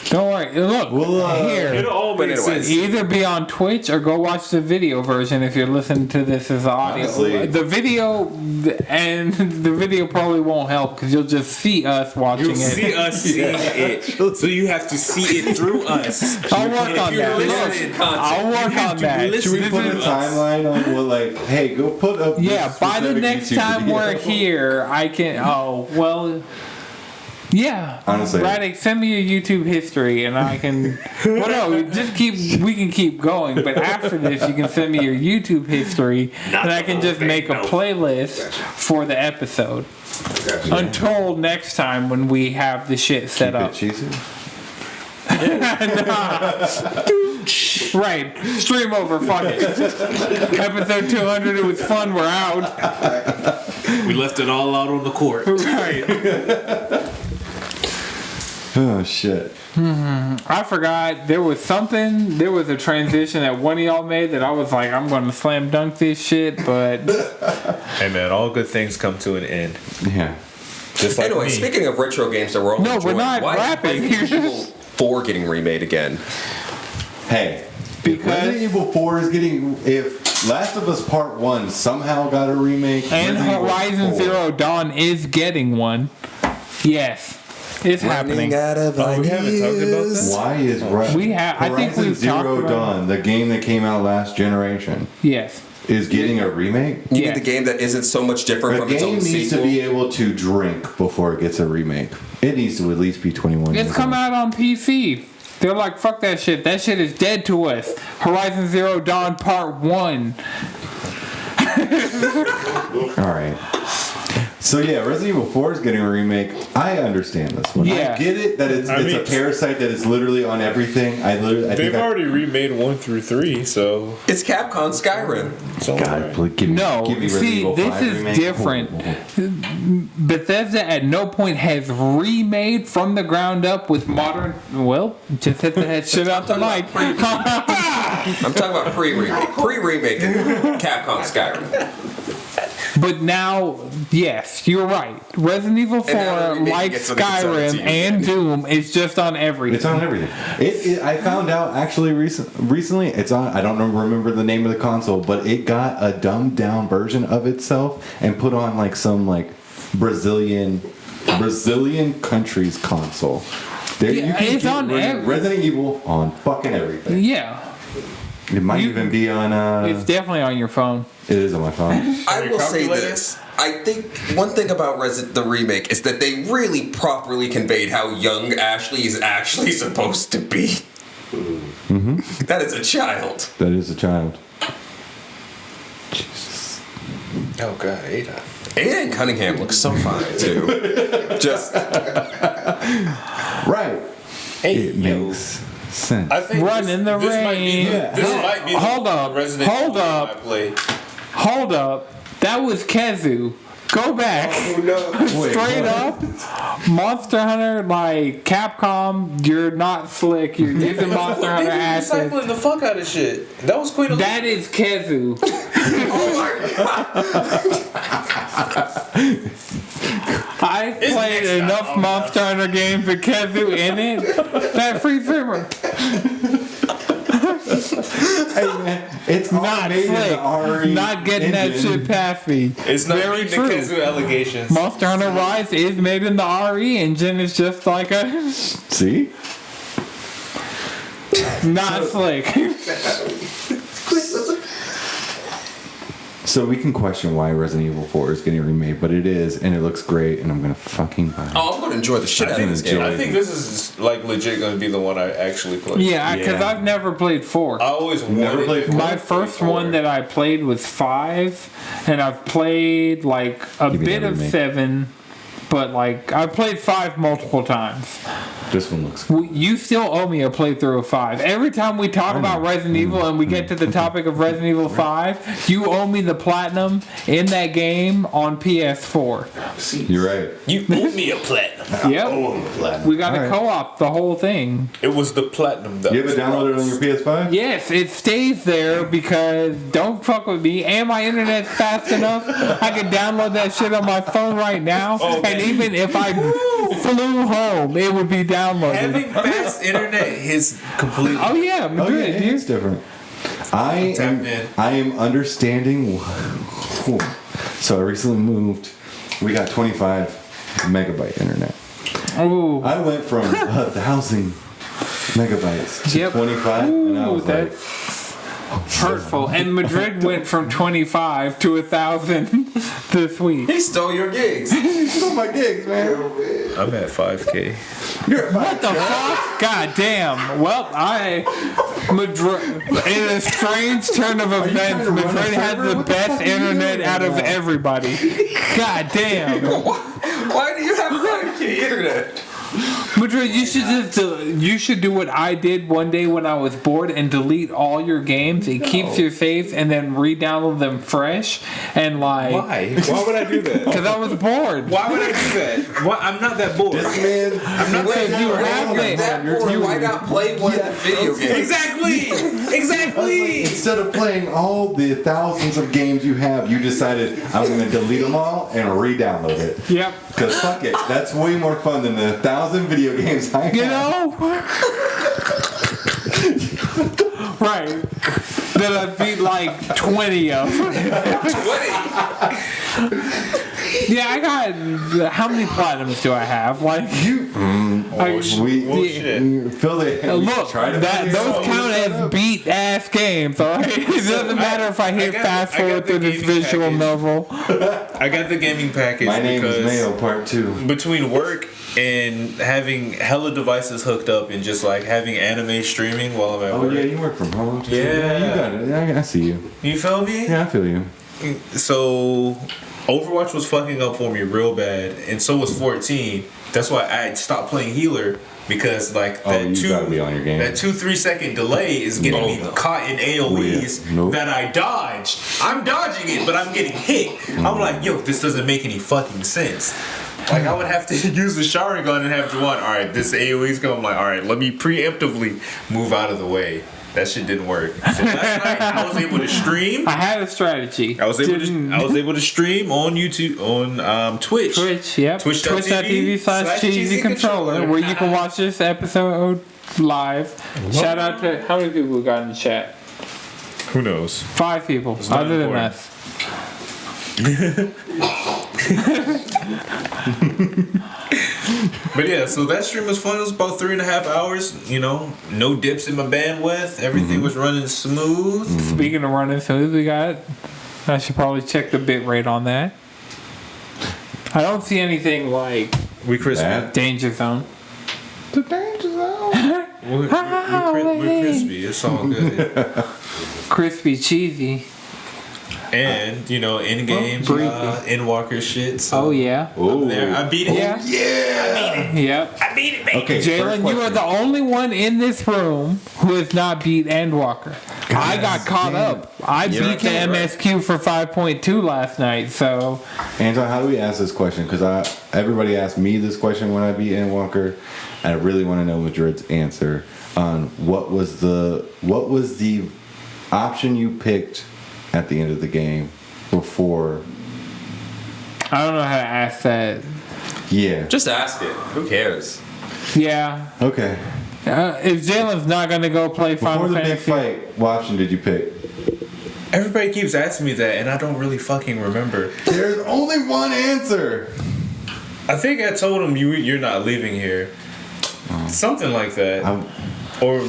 don't worry. Look, Well, here. It all But makes anyway. sense. Either be on Twitch or go watch the video version if you're listening to this as audio. Honestly. The video and the video probably won't help because you'll just see us watching You'll it. see us seeing it, so you have to see it through us. I'll work And if on you're that. listening- Look, I'll work have on to that. listen should we put a to us. timeline on what like, hey, go put up this Yeah, by the specific next YouTube time video. we're here, I can. Oh, well. Yeah. Honestly. Radix, send me your YouTube history and I can. Well, no, just keep. We can keep going, but after this, you can send me your YouTube history and I can just make a playlist for the episode. Until next time when we have the shit set Keep up. it cheesy. Right. Stream over. Fuck it. Episode 200. It was fun. We're out. We left it all out on the court. Right. Oh shit. I forgot there was something. There was a transition that one of y'all made that I was like, I'm going to slam dunk this shit, but Hey man, all good things come to an end. Yeah. Just like Anyway, me. speaking of retro games that we're all No, we're enjoying, not why rapping. is Resident Evil 4 getting remade again? Hey, Because- Resident Evil 4 is getting. If Last of Us Part 1 somehow got a remake, and Resident Evil Horizon 4 Zero Dawn is getting one. Yes, it's happening. out of Oh, we haven't talked about that. Why is We have- I think Horizon we've Zero talked about Dawn, the game that came out last generation, Yes. is getting a remake? You Yeah. mean the game that isn't so much different The from its game own needs sequel? to be able to drink before it gets a remake. It needs to at least be 21 It's years come old. out on PC. They're like, fuck that shit. That shit is dead to us. Horizon Zero Dawn Part 1. Alright. So yeah, Resident Evil 4 is getting a remake. I understand this one. Yeah. I get it that it's I a mean- parasite that is literally on everything. I They've think already remade 1 through 3, so It's Capcom Skyrim. it's all God, right. please give me, No, give me Resident see, Evil this 5 is remake. different. Bethesda at no point has remade from the ground up with modern. Well, just hit the head shit out the mic. I'm talking about pre-remake. Pre-remaking Capcom Skyrim. But now, yes, you're right. Resident Evil 4, now they're remaking like it so they can sell it to Skyrim you. and Doom, is just on everything. It's on everything. I found out actually recently. It's on. I don't remember the name of the console, but it got a dumbed down version of itself and put on like some like Brazilian country's console. There, Yeah, you can it's get on Resident Evil on fucking everything. Yeah, It might even be on. it's definitely on your phone. It is on my phone. I will say calculator? this. I think one thing about the remake is that they really properly conveyed how young Ashley is actually supposed to be. Mm-hmm. That is a child. That is a child. Oh god, Ada. Aiden Cunningham looks so fine too. Just Right. Hey, It yo. makes sense. I think Run in the this rain. Might be this might be Hold the up. Resident Hold Evil up. I play. Hold up. That was Kezu. Go back. Straight up. Monster Hunter, like Capcom, you're not slick. You're using Monster Hunter They be assets. recycling the fuck out of shit. That was Queen of That is Kezu. I've played next enough time. Monster Hunter games with Kezu in it. That free swimmer. Hey man, it's all Not made in the slick. RE Not getting that engine. shit past me. It's not Very the true. Kazoo allegations. Monster Hunter Rise is made in the RE engine. It's just like a See? not slick. So we can question why Resident Evil 4 is getting remade, but it is, and it looks great, and I'm gonna fucking buy it. Oh, I'm gonna enjoy the shit out of this game. I think this is like legit gonna be the one I actually play. Yeah, because Yeah. I've never played 4. I always Never wanted played to My play first 4. one that I played was 5, and I've played like a Give me bit that of remake. 7, but like I've played 5 multiple times. This one looks. You still owe me a playthrough of 5. Every time we talk about Resident Evil and we get to the topic of Resident Evil 5, you owe me the platinum in that game on PS4. You're right. You owe me a platinum. Yep. We got to Alright. co-op the whole thing. It was the platinum that You have was it downloaded on promised. your PS5? Yes, it stays there because don't fuck with me. And my internet's fast enough. I can download that shit on my phone right now. Okay. And even if I flew home, it would be downloaded. Having fast internet is completely. Oh yeah, Oh yeah, Madrid, dude. it's different. I Tapped in. am understanding. So I recently moved. We got 25 megabyte internet. Ooh. I went from 1,000 megabytes to Yep. 25, and I Ooh, was like, that's hurtful. And Madrid went from 25 to 1,000 this week. He stole your gigs. "Oh my gigs, man! I'm at 5K. You're What the fuck? God damn. Well, Madrid, in a strange turn of trying events, to run a Madrid has server? the What the best fuck are you internet doing out of right now? everybody. God damn. Why do you have 5K internet? Madrid, you should do what I did one day when I was bored and delete all your games. It keeps your saves and then re-download them fresh and like. Why? Why would I do that? Because I was bored. Why would I do that? Why? I'm not that bored. man, I'm not Wait, that you bored. have that bored. Why not play one of the video games? Exactly. Exactly. Instead of playing all the thousands of games you have, you decided I'm going to delete them all and re-download it. Yep. Because fuck it, that's way more fun than the 1,000 video games I have. You know? Right. That I beat like 20 of. Yeah, I got. How many platinums do I have? Like, You, we fill it. look, those count as beat ass games, alright? It doesn't matter if I hit fast forward through this gaming visual package. novel. I got the gaming package My name is because Mayo Part 2. between work and having hella devices hooked up and just like having anime streaming while I'm at Oh work. yeah, you work from home. too. Yeah. You got it. I see you. You feel me? Yeah, I feel you. So Overwatch was fucking up for me real bad, and so was 14. That's why I stopped playing healer because like that you gotta be on your game. that 2-3 second delay is getting me caught in AOE's Yeah. Nope. that I dodged. I'm dodging it, but I'm getting hit. I'm like, yo, this doesn't make any fucking sense. Like I would have to use the shower gun and have to one. All right, this AOE's going. I'm like, all right, let me preemptively move out of the way. That shit didn't work. So last night I was able to stream. I had a strategy. I was able to stream on YouTube on Twitch. Twitch, yep. Twitch.tv/cheesy controller, where you can watch this episode live. Shout out to how many people we got in the chat? Who knows? 5 people, not other than important. us. But yeah, so that stream was fun. It was about 3.5 hours. You know, no dips in my bandwidth. Everything was running smooth. Speaking of running smooth, we got. I should probably check the bit rate on that. I don't see anything like We crispy. That? Danger Zone. The danger zone. We're crispy. It's all good. Crispy, cheesy. And, in-game, Endwalker shit. So Oh, yeah. I'm there. I beat it. Yeah. Yep. I beat it, baby. Okay, Jalen, you are the only one in this room who has not beat Endwalker. I got caught up. I beat the MSQ for 5.2 last night, so. Anton, how do we ask this question? Because everybody asked me this question when I beat Endwalker, and I really want to know Madrid's answer on what was the option you picked at the end of the game before. I don't know how to ask that. Yeah. Just ask it. Who cares? Yeah. Okay. If Jalen's not going to go play Final Before the big Fantasy. fight, what option did you pick? Everybody keeps asking me that, and I don't really fucking remember. There's only one answer. I think I told him you're not leaving here. Something like that. Or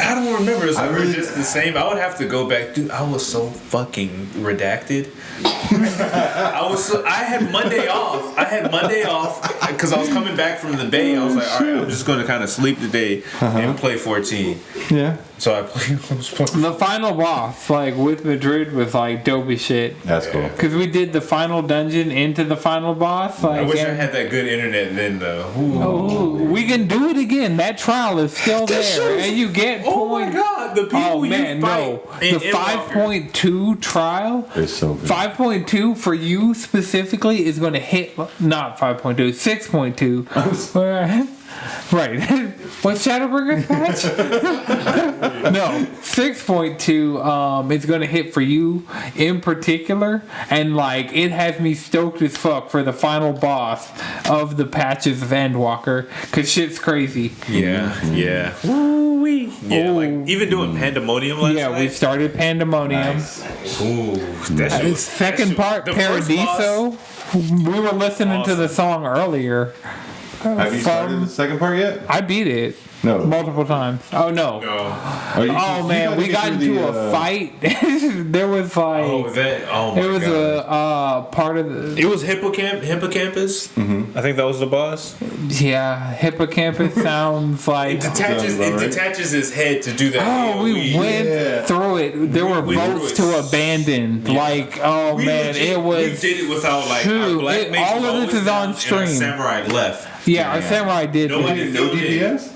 I don't remember. It's like just the same. I would have to go back. Dude, I was so fucking redacted. I had Monday off because I was coming back from the Bay. I was like, all right, I'm just going to kind of sleep today and play 14. Yeah. So I played. The final boss, like with Madrid, was like dope as shit. That's cool. Because we did the final dungeon into the final boss. Like, I wish I had that good internet then, though. We can do it again. That trial is still there, and you get points. Oh my god, the people you fight The 5.2 trial It's so good. 5.2 for you specifically is going to hit not 5.2, 6.2. Right. What's Shadowbringer's patch? No, 6.2 is going to hit for you in particular, and like it has me stoked as fuck for the final boss of the patches of Endwalker, because shit's crazy. Yeah. Woo-wee. Yeah, like even doing Pandemonium last night. We started Pandemonium. Nice. Ooh, that shit was, Second part, the first Paradiso. We were listening to the song earlier. Have you started the second part yet? I beat it. No. Multiple times. Oh, no. Oh, man. We got into a fight. There was like. Oh my it was God. a part of the. It was Hippocampus. Mm-hmm. I think that was the boss. Yeah, Hippocampus sounds like. It detaches his head to do that. Oh, we went through it. There were we votes to abandon. Yeah. Like, oh man, it was. We did it without like. Dude, Our black mage all was of this always is down on and stream. our samurai left. Yeah, our samurai did. Nobody No filled in. DPS?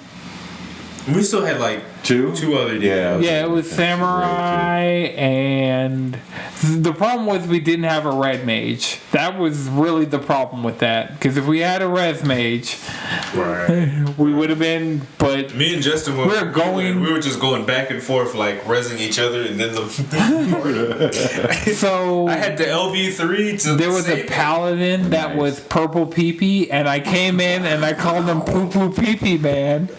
We still had like two other DPS. Yeah, it was samurai, and the problem was we didn't have a red mage. That was really the problem with that. Because if we had a res mage, we would have been. But me and Justin we were just going back and forth like rezzing each other, and then so I had the LB3. There was a paladin that was purple peepee, and I came in and I called him poo poo peepee man.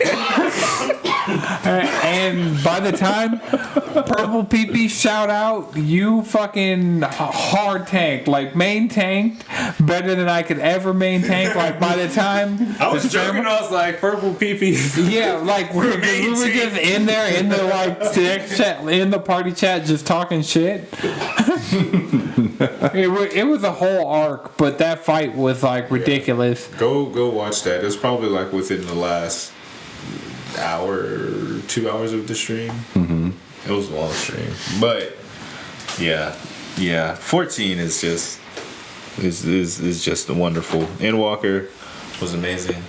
And by the time Purple Peepee shout out, you fucking hard tanked, like main tanked better than I could ever main tank. Like by the time I was joking, I was like Purple Peepee. Yeah, like we were just in there in the like text chat, in the party chat, just talking shit. It was a whole arc, but that fight was like ridiculous. Go watch that. It's probably like within the last hour, 2 hours of the stream. Mm-hmm. It was a long stream, but yeah. 14 is just wonderful. Endwalker was amazing.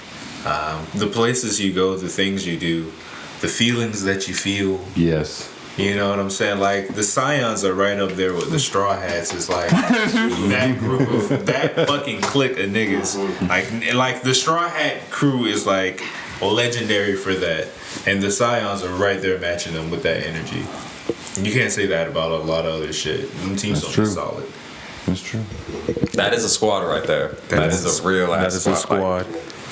The places you go, the things you do, the feelings that you feel. Yes. You know what I'm saying? Like the Scions are right up there with the Straw Hats. It's like that group of that fucking clique of niggas. Like the Straw Hat crew is like legendary for that, and the Scions are right there matching them with that energy. You can't say that about a lot of other shit. Them teams are solid. That's true. That is a squad right there. That is a real ass squad. That is a squad.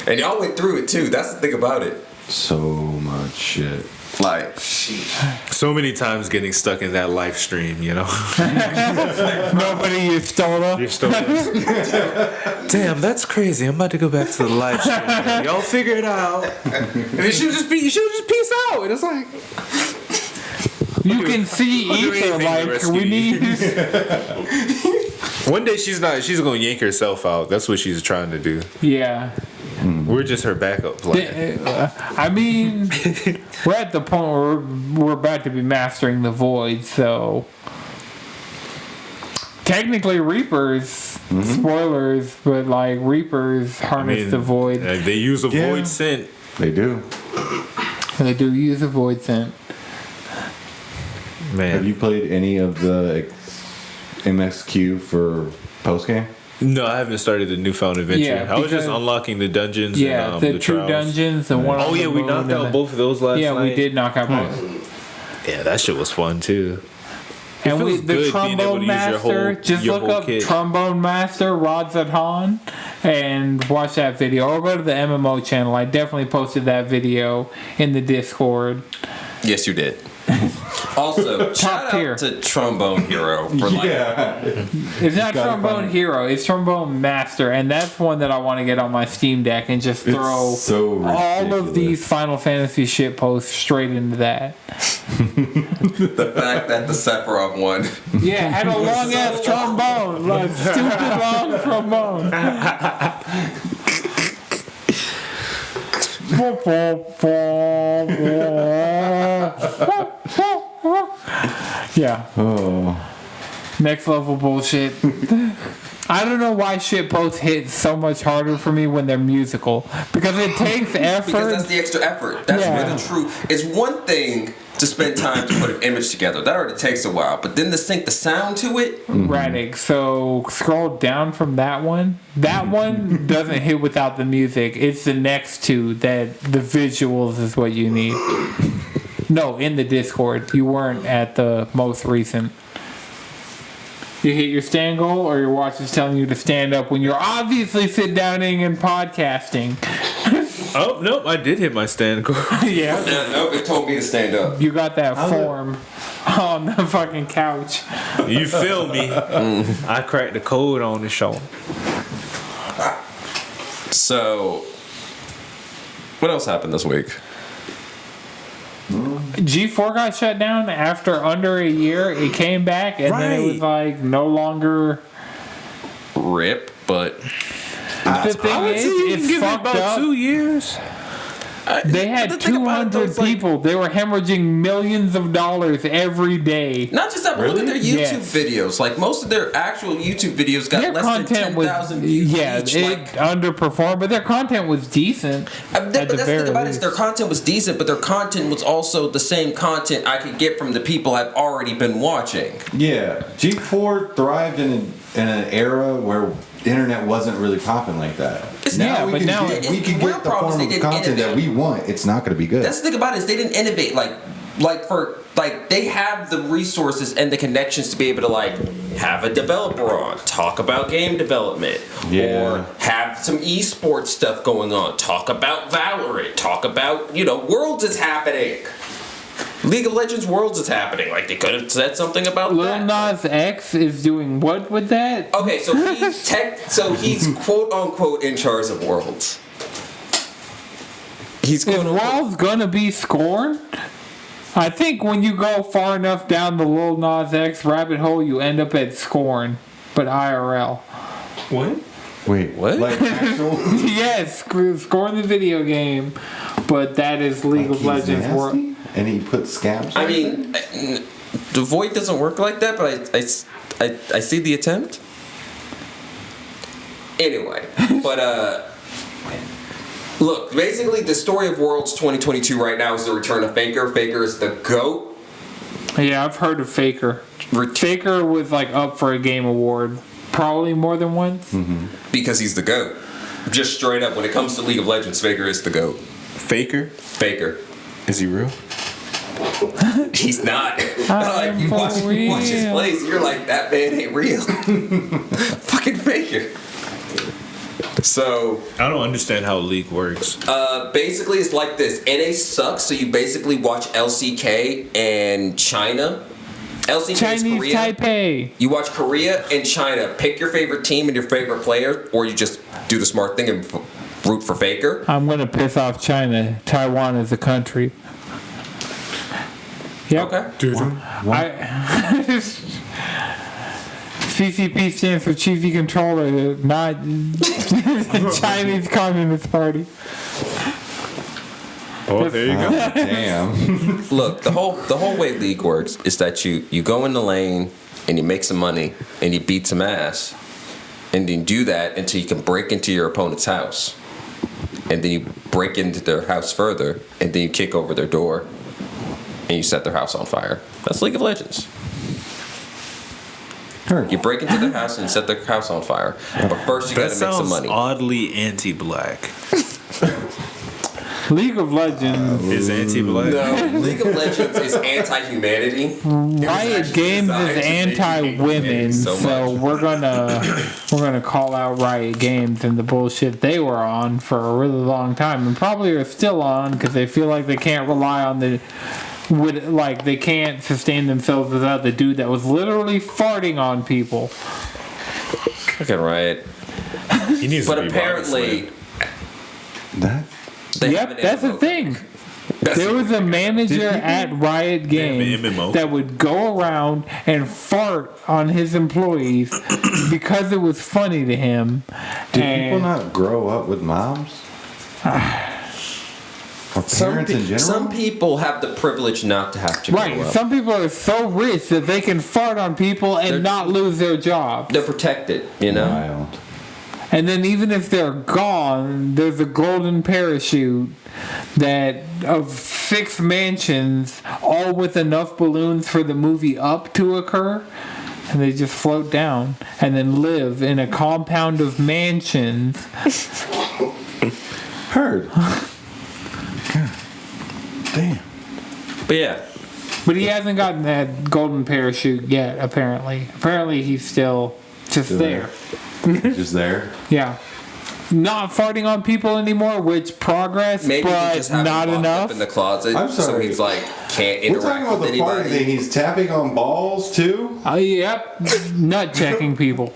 And y'all went through it too. That's the thing about it. So much shit. Like, so many times getting stuck in that live stream, you know. Nobody you stole her. Damn, that's crazy. I'm about to go back to the live stream. Y'all figure it out. And you should just peace out. And it's like you can see either. Like we need. One day she's gonna yank herself out. That's what she's trying to do. Yeah. We're just her backup plan. I mean, we're at the point where we're about to be mastering the void, so. technically Reapers, spoilers, but like Reapers harness the void. They use a void scent. They do. They do use a void scent. Man. Have you played any of the MXQ for post game? No, I haven't started the Newfound Adventure. Yeah, I was just because- unlocking the dungeons. Yeah, and, the the two trials. dungeons and one. Oh on yeah, the we moon knocked and out both of those last Yeah, night. we did knock out both. Yeah, that shit was fun too. And feels the good being able trombone to use your master, whole- just your look whole up kit. trombone master Rod Zadhan and watch that video. Or go to the MMO channel. I definitely posted that video in the Discord. Yes, you did. Also, shout tier. out to Trombone Hero for like It's not gotta trombone find it. hero, it's trombone master, and that's one that I want to get on my Steam Deck and just throw so all of ridiculous. these Final Fantasy shit posts straight into that. the fact that the Sephiroth one. Yeah, had a long ass trombone, like stupid long trombone. Yeah. Oh. Next level bullshit. I don't know why shit posts hit so much harder for me when they're musical. Because it takes effort. Because that's the extra effort. That's Yeah. where the true. It's one thing to spend time to put an image together. That already takes a while. But then to sync the sound to it. Radic. So scroll down from that one. That one doesn't hit without the music. It's the next two that the visuals is what you need. No, in the Discord. You weren't at the most recent. You hit your stand goal, or your watch is telling you to stand up when you're obviously sit downing and podcasting. Oh nope, I did hit my stand goal. Yeah. No, it told me to stand up. You got that form on the fucking couch. You feel me? I cracked the code on the show. So, what else happened this week? G4 got shut down after under a year. It came back, and then it was like no longer. Rip, but The thing is, it's fucked up. 2 years. They had But the thing about it, though, 200 is, like, people. They were hemorrhaging millions of dollars every day. not just that, but look at their YouTube Yes. videos. Like most of their actual YouTube videos got Their less than content was 10,000 views each. it Like, underperformed, but their content was decent. but at the that's the very thing about it is least. their content was decent, but their content was also the same content I could get from the people I've already been watching. Yeah, G4 thrived in an era where the internet wasn't really popping like that. Yeah, but now we can real get the problem is form they of didn't content that innovate. we want. It's not going to be good. That's the thing about it is they didn't innovate like they have the resources and the connections to be able to like have a developer on, talk about game development, Yeah. or have some esports stuff going on, talk about Valorant, talk about Worlds is happening. League of Legends Worlds is happening. Like they could have said something about Lil that. Nas X is doing what with that? Okay, so he's quote unquote in charge of Worlds. He's Is quote unquote. World's gonna be scorned? I think when you go far enough down the Lil Nas X rabbit hole, you end up at Scorn, but IRL. What? Wait, What? Like actual? Yes, Scorn the video game, but that is League of He's Legends nasty? World. And he put scabs. I on mean, the void doesn't work like that, but I see the attempt. Anyway, but look, basically the story of Worlds 2022 right now is the return of Faker. Faker is the GOAT. Yeah, I've heard of Faker. Faker was like up for a game award, probably more than once. Because he's the GOAT. Just straight up, when it comes to League of Legends, Faker is the GOAT. Faker? Faker. Is he real? He's not. I'm Like, you watch for his real. plays, you're like, that man ain't real. Fucking Faker. So, I don't understand how League works. basically it's like this. NA sucks, so you basically watch LCK and China. LCK is Chinese Korea. Taipei. You watch Korea and China. Pick your favorite team and your favorite player, or you just do the smart thing and root for Faker. I'm gonna piss off China. Taiwan is a country. Yep. Okay. CCP stands for Chiefy Controller, not Chinese Communist Party. Oh, there you go. Damn. Look, the whole way League works is that you go in the lane and you make some money and you beat some ass, and then do that until you can break into your opponent's house, and then you break into their house further, and then you kick over their door and you set their house on fire. That's League of Legends. You break into their house and you set their house on fire, but first you That gotta make some sounds money. oddly anti-black. League of Legends. Is anti-black? No, League of Legends is anti-humanity. Riot Games is anti-women, so so much. we're gonna call out Riot Games and the bullshit they were on for a really long time, and probably are still on because they feel like they can't rely on they can't sustain themselves without the dude that was literally farting on people. Fucking Riot. He needs But to be apparently, That they have an Yep, that's the MMO. thing. There was a manager at Riot Games MMO. that would go around and fart on his employees because it was funny to him. do And people not grow up with moms? Or parents in general? Some people have the privilege not to have to grow right, up. some people are so rich that they can fart on people and They're- not lose their job. They're protected, you know? Wild. And then even if they're gone, there's a golden parachute that of 6 mansions, all with enough balloons for the movie Up to occur. And they just float down and then live in a compound of mansions. Heard. Damn. But yeah, But he hasn't gotten that golden parachute yet, apparently. Apparently he's still just Still there. Just there. Yeah. Not farting on people anymore, which progress, maybe he but just has not locked enough. up in the closet, I'm so sorry. he's like can't We're talking interact about with the party anybody. thing. He's tapping on balls too. Yep. Nut checking people.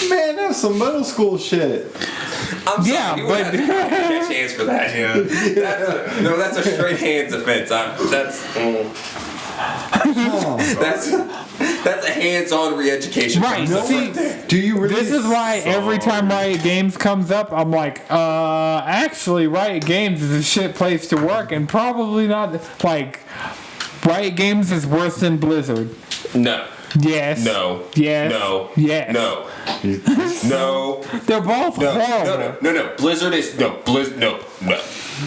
Man, that's some middle school shit. I'm sorry, Yeah, you but- would have to catch hands for that. Yeah. That's a straight hands offense. That's a hands-on re-education. Right. process See, right there. Do you really? this is why every time Riot Games comes up, I'm like, actually, Riot Games is a shit place to work, and probably not, like, Riot Games is worse than Blizzard. No. Yes. No. Yes. No. Yes. No. No. They're both No. horrible. No. Blizzard is no.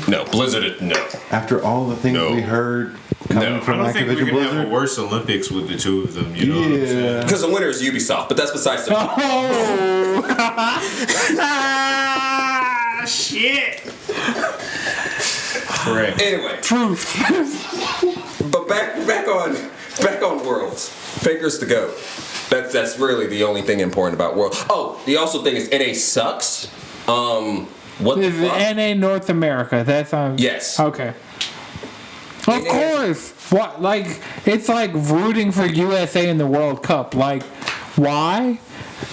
No. Blizzard is no. After all the things No. we heard coming No. I from don't think we Activision can have a Blizzard. worse Olympics with the two of them. You know what I'm saying? Yeah. Because the winner is Ubisoft, but that's besides the. Oh. Shit. Correct. Anyway, Truth. but back on Worlds. Faker's the GOAT. That's really the only thing important about Worlds. Oh, the also thing is NA sucks. What the This is fuck? NA North America. That's Yes. Okay. Of NA course. What? Like, it's like rooting for USA in the World Cup. Like, why?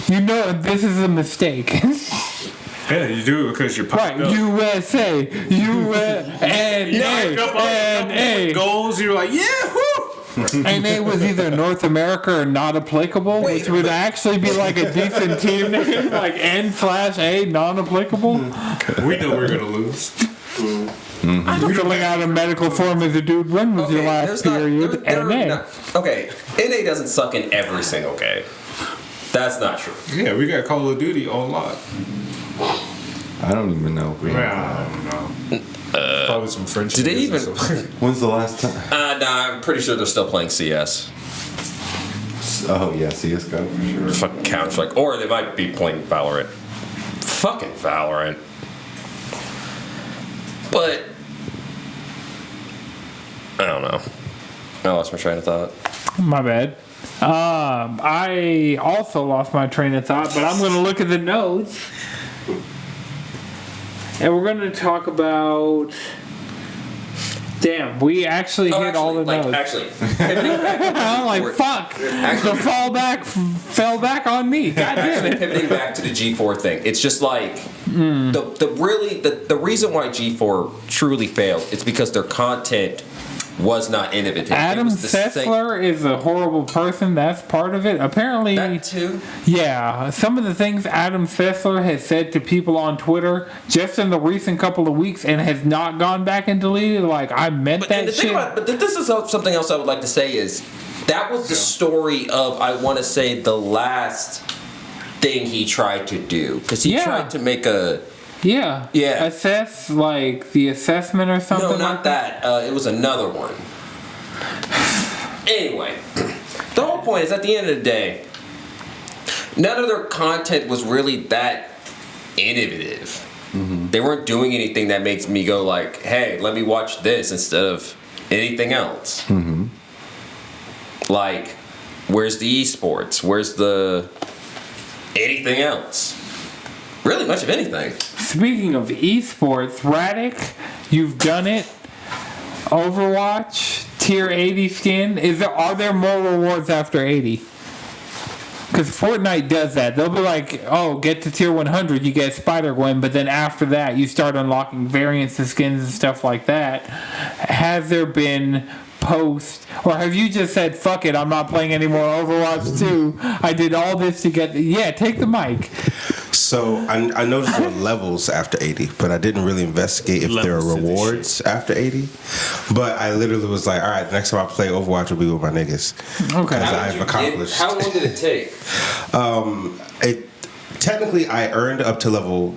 You know this is a mistake. Yeah, you do it because you're Right, popped up. USA, You pick up NA. goals, you're like, yeah, whoo! NA was either North America or not applicable, which would actually be like a decent team name, like N/A non-applicable. We know we're gonna lose. Filling out a medical form as a dude. When was your last period? NA. Okay, NA doesn't suck in every single game. That's not true. Yeah, we got Call of Duty on lock. I don't even know. If we I don't know. Probably some French. Did they niggas or even- something. When's the last time? Nah, I'm pretty sure they're still playing CS. Oh yeah, CS:GO for sure. Fucking Counter Strike, or they might be playing Valorant. Fucking Valorant. But I don't know. I lost my train of thought. My bad. I also lost my train of thought, but I'm going to look at the notes. And we're going to talk about... Damn, we actually hit all the notes. I'm like, fuck. The fallback fell back on me. God damn it. Pivoting back to the G4 thing, it's just like the reason why G4 truly failed is because their content was not innovative. Adam It was the same- Sessler is a horrible person. That's part of it. Apparently, That too. yeah, some of the things Adam Sessler has said to people on Twitter just in the recent couple of weeks and has not gone back and deleted. Like, I meant And that the shit. thing about, but this is something else I would like to say is That was the story of, I want to say, the last thing he tried to do. Because he tried to make a... Yeah. Yeah. Assess, like, the assessment or something? No, not that. It was another one. Anyway, the whole point is, at the end of the day, none of their content was really that innovative. They weren't doing anything that makes me go like, hey, let me watch this instead of anything else. Like, where's the esports? Where's the anything else? Really much of anything. Speaking of esports, Radic, you've done it. Overwatch, tier 80 skin. Are there more rewards after 80? Because Fortnite does that. They'll be like, oh, get to tier 100, you get Spider-Gwen, but then after that, you start unlocking variants and skins and stuff like that. Has there been post, or have you just said, fuck it, I'm not playing any more Overwatch 2. I did all this to get... Yeah, take the mic. So I noticed there were levels after 80, but I didn't really investigate if there are rewards after 80. But I literally was like, all right, the next time I play Overwatch will be with my niggas. Okay. Because I've accomplished. How long did it take? Technically, I earned up to level,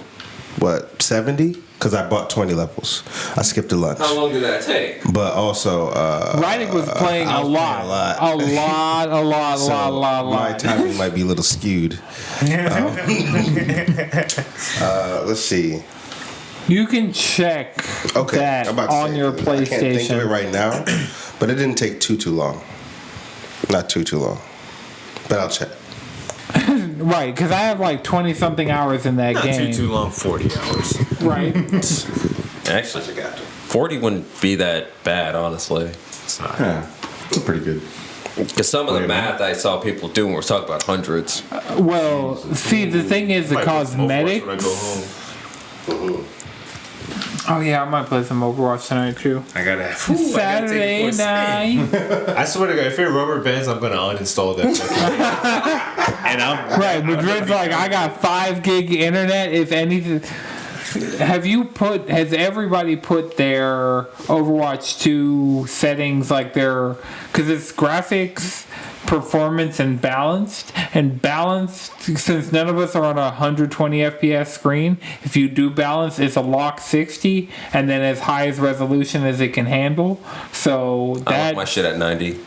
70? Because I bought 20 levels. I skipped a lunch. How long did that take? But also... Rydick was playing a lot. A lot. My timing might be a little skewed. Let's see. You can check that on your PlayStation. I can't think of it right now, but it didn't take too long. Not too long. But I'll check. Right, because I have like 20-something hours in that game. Not too long, 40 hours. Right. Actually, 40 wouldn't be that bad, honestly. It's not. Yeah, it's pretty good. Because some of the math I saw people doing were talking about hundreds. Well, see, the thing is, the cosmetics. When I go home. Oh yeah, I might play some Overwatch tonight too. I gotta have Saturday night. I swear to God, if it rubber bands, I'm gonna uninstall that. And I'm Right, Madrid's like, I got 5 gig internet. If anything, has everybody put their Overwatch 2 settings like their, because it's graphics, performance, and balanced. And balanced, since none of us are on a 120 FPS screen, if you do balance, it's a lock 60 and then as high as resolution as it can handle. So I that like my shit at 90.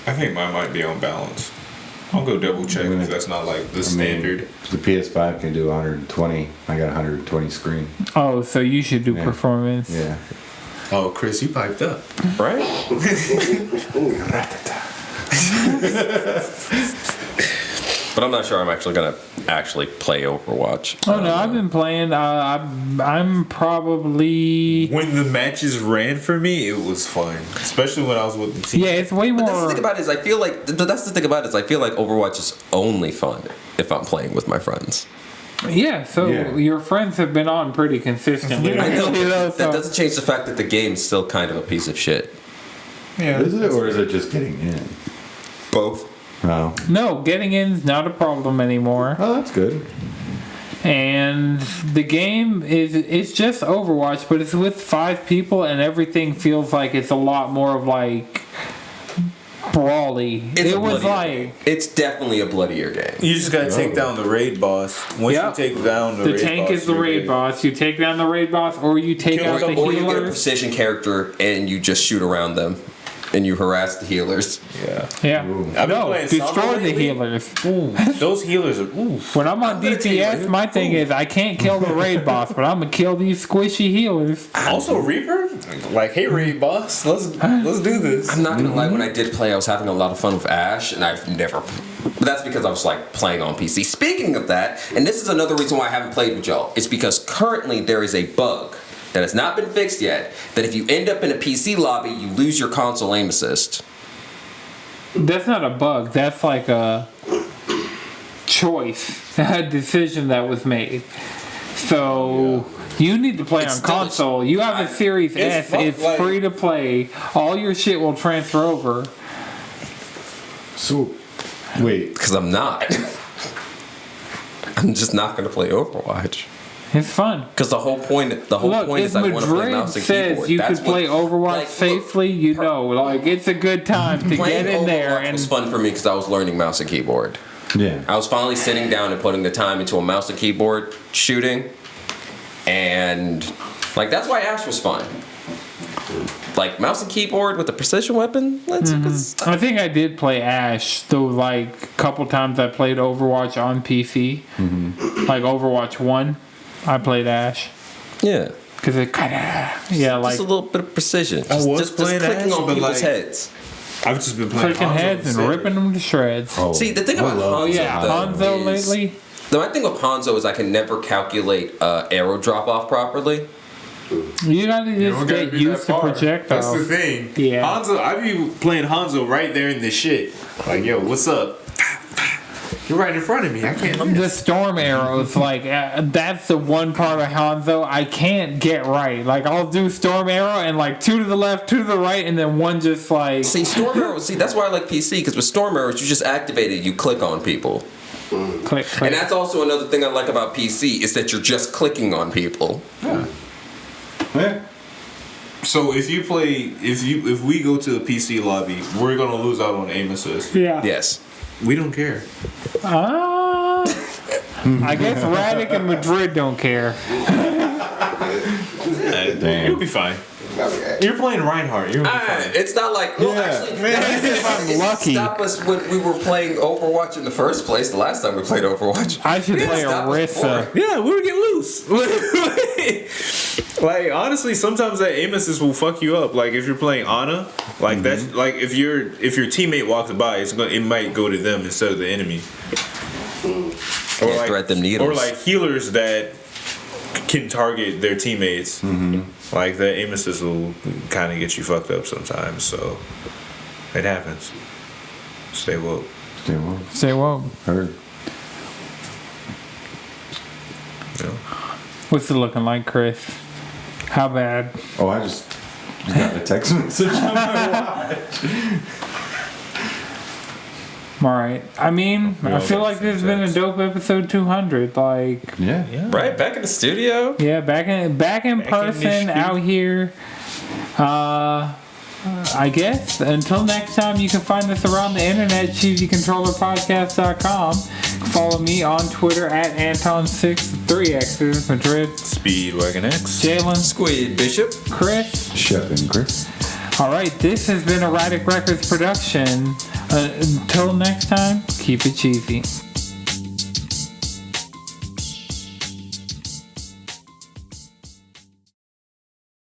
I think mine might be on balance. I'll go double check because that's not like the standard. The PS5 can do 120. I got 120 screen. Oh, so you should do performance. Yeah. Oh, Chris, you piped up. Right? But I'm not sure I'm actually gonna play Overwatch. Oh no, I've been playing. I'm probably. When the matches ran for me, it was fun, especially when I was with the team. Yeah, it's way But more. that's the thing about it is I feel like Overwatch is only fun if I'm playing with my friends. Yeah, so your friends have been on pretty consistently. I know, You know, but that doesn't change the fact that the game's still kind of a piece of shit. Yeah. Is it, or is it just getting in? Both. Oh. No, getting in's not a problem anymore. Oh, that's good. And the game it's just Overwatch, but it's with 5 people, and everything feels like it's a lot more of like brawly. It's definitely a bloodier game. You just gotta take down the raid boss. Once you take down the raid tank boss, is the raid boss. You take down the raid boss, or you take out the Or you get a healers. precision character and you just shoot around them. And you harass the healers. Yeah. I've been No, playing destroy Summer the lately. healers. Those healers are. Ooh. When I'm on gonna tell you, DPS, my thing is I can't kill the raid boss, but I'm gonna kill these squishy healers. Also, Reaper, like, hey, raid boss, let's do this. I'm not gonna lie, when I did play, I was having a lot of fun with Ash, and I've never. But that's because I was like playing on PC. Speaking of that, and this is another reason why I haven't played with y'all, it's because currently there is a bug that has not been fixed yet. That if you end up in a PC lobby, you lose your console aim assist. That's not a bug. That's like a choice, a decision that was made. So you need to play It's on still- console. You have a Series S. It's like- free to play. All your shit will transfer over. So, wait. Because I'm not. I'm just not gonna play Overwatch. It's fun. Because the whole point Look, is if I want to play Madrid mouse and says keyboard. you That's could play Overwatch like, safely, it's a good time to playing get in there. Overwatch And was fun for me because I was learning mouse and keyboard. Yeah. I was finally sitting down and putting the time into a mouse and keyboard shooting, and like that's why Ash was fun. Like mouse and keyboard with a precision weapon. I think I did play Ash, though. Like a couple times I played Overwatch on PC, like Overwatch 1. I played Ash Yeah, because it kind of like just a little bit of precision. I was Just playing clicking Ash, on but, people's like, heads. I've just been playing clicking Hanzo heads and instead. ripping them to shreds. Oh, See, the thing I about love Hanzo, Yeah, though, Hanzo is- lately. The my thing with Hanzo is I can never calculate arrow drop off properly. You gotta You just don't gotta get be used that to far. projectiles. That's the thing. Yeah. Hanzo, I be playing Hanzo right there in the shit. Like, yo, what's up? You're right in front of me. I can't. The storm arrows, that's the one part of Hanzo I can't get right. Like, I'll do storm arrow and, like, 2 to the left, 2 to the right, and then one just, like... See, storm arrows. See, that's why I like PC because with storm arrows, you just activate it. You click on people, click, click. and that's also another thing I like about PC is that you're just clicking on people. Yeah. So if you play, if we go to the PC lobby, we're gonna lose out on aim assist. Yeah. Yes. We don't care. I guess Radic and Madrid don't care. Damn. You'll be fine. You're playing Reinhardt. You'll be fine. It's not like actually, if I'm lucky. Stop us when we were playing Overwatch in the first place. The last time we played Overwatch, I should play stop us Orisa. before. Yeah, we would get loose. Like honestly, sometimes that aim assist will fuck you up. Like if you're playing Ana, like that's like if your teammate walks by, it might go to them instead of the enemy. Or Yeah, thread them needles. Or like healers that can target their teammates. Like the aim assist will kind of get you fucked up sometimes. So it happens. Stay woke. Stay warm. Say what? Heard. You know? What's it looking like, Chris? How bad? Oh, I just got a text message on my watch. Alright. I mean, I feel like this has been a dope episode 200. Like, Yeah. Right back in the studio. yeah, back in person, out here. I guess until next time, you can find us around the internet, cheesycontrollerpodcast.com. Follow me on Twitter at Anton63X's, Madrid, Speedwagon X. Jalen, Squid Bishop. Chris. Shep and Chris. Alright, this has been a Radic Records production. Until next time, keep it cheesy.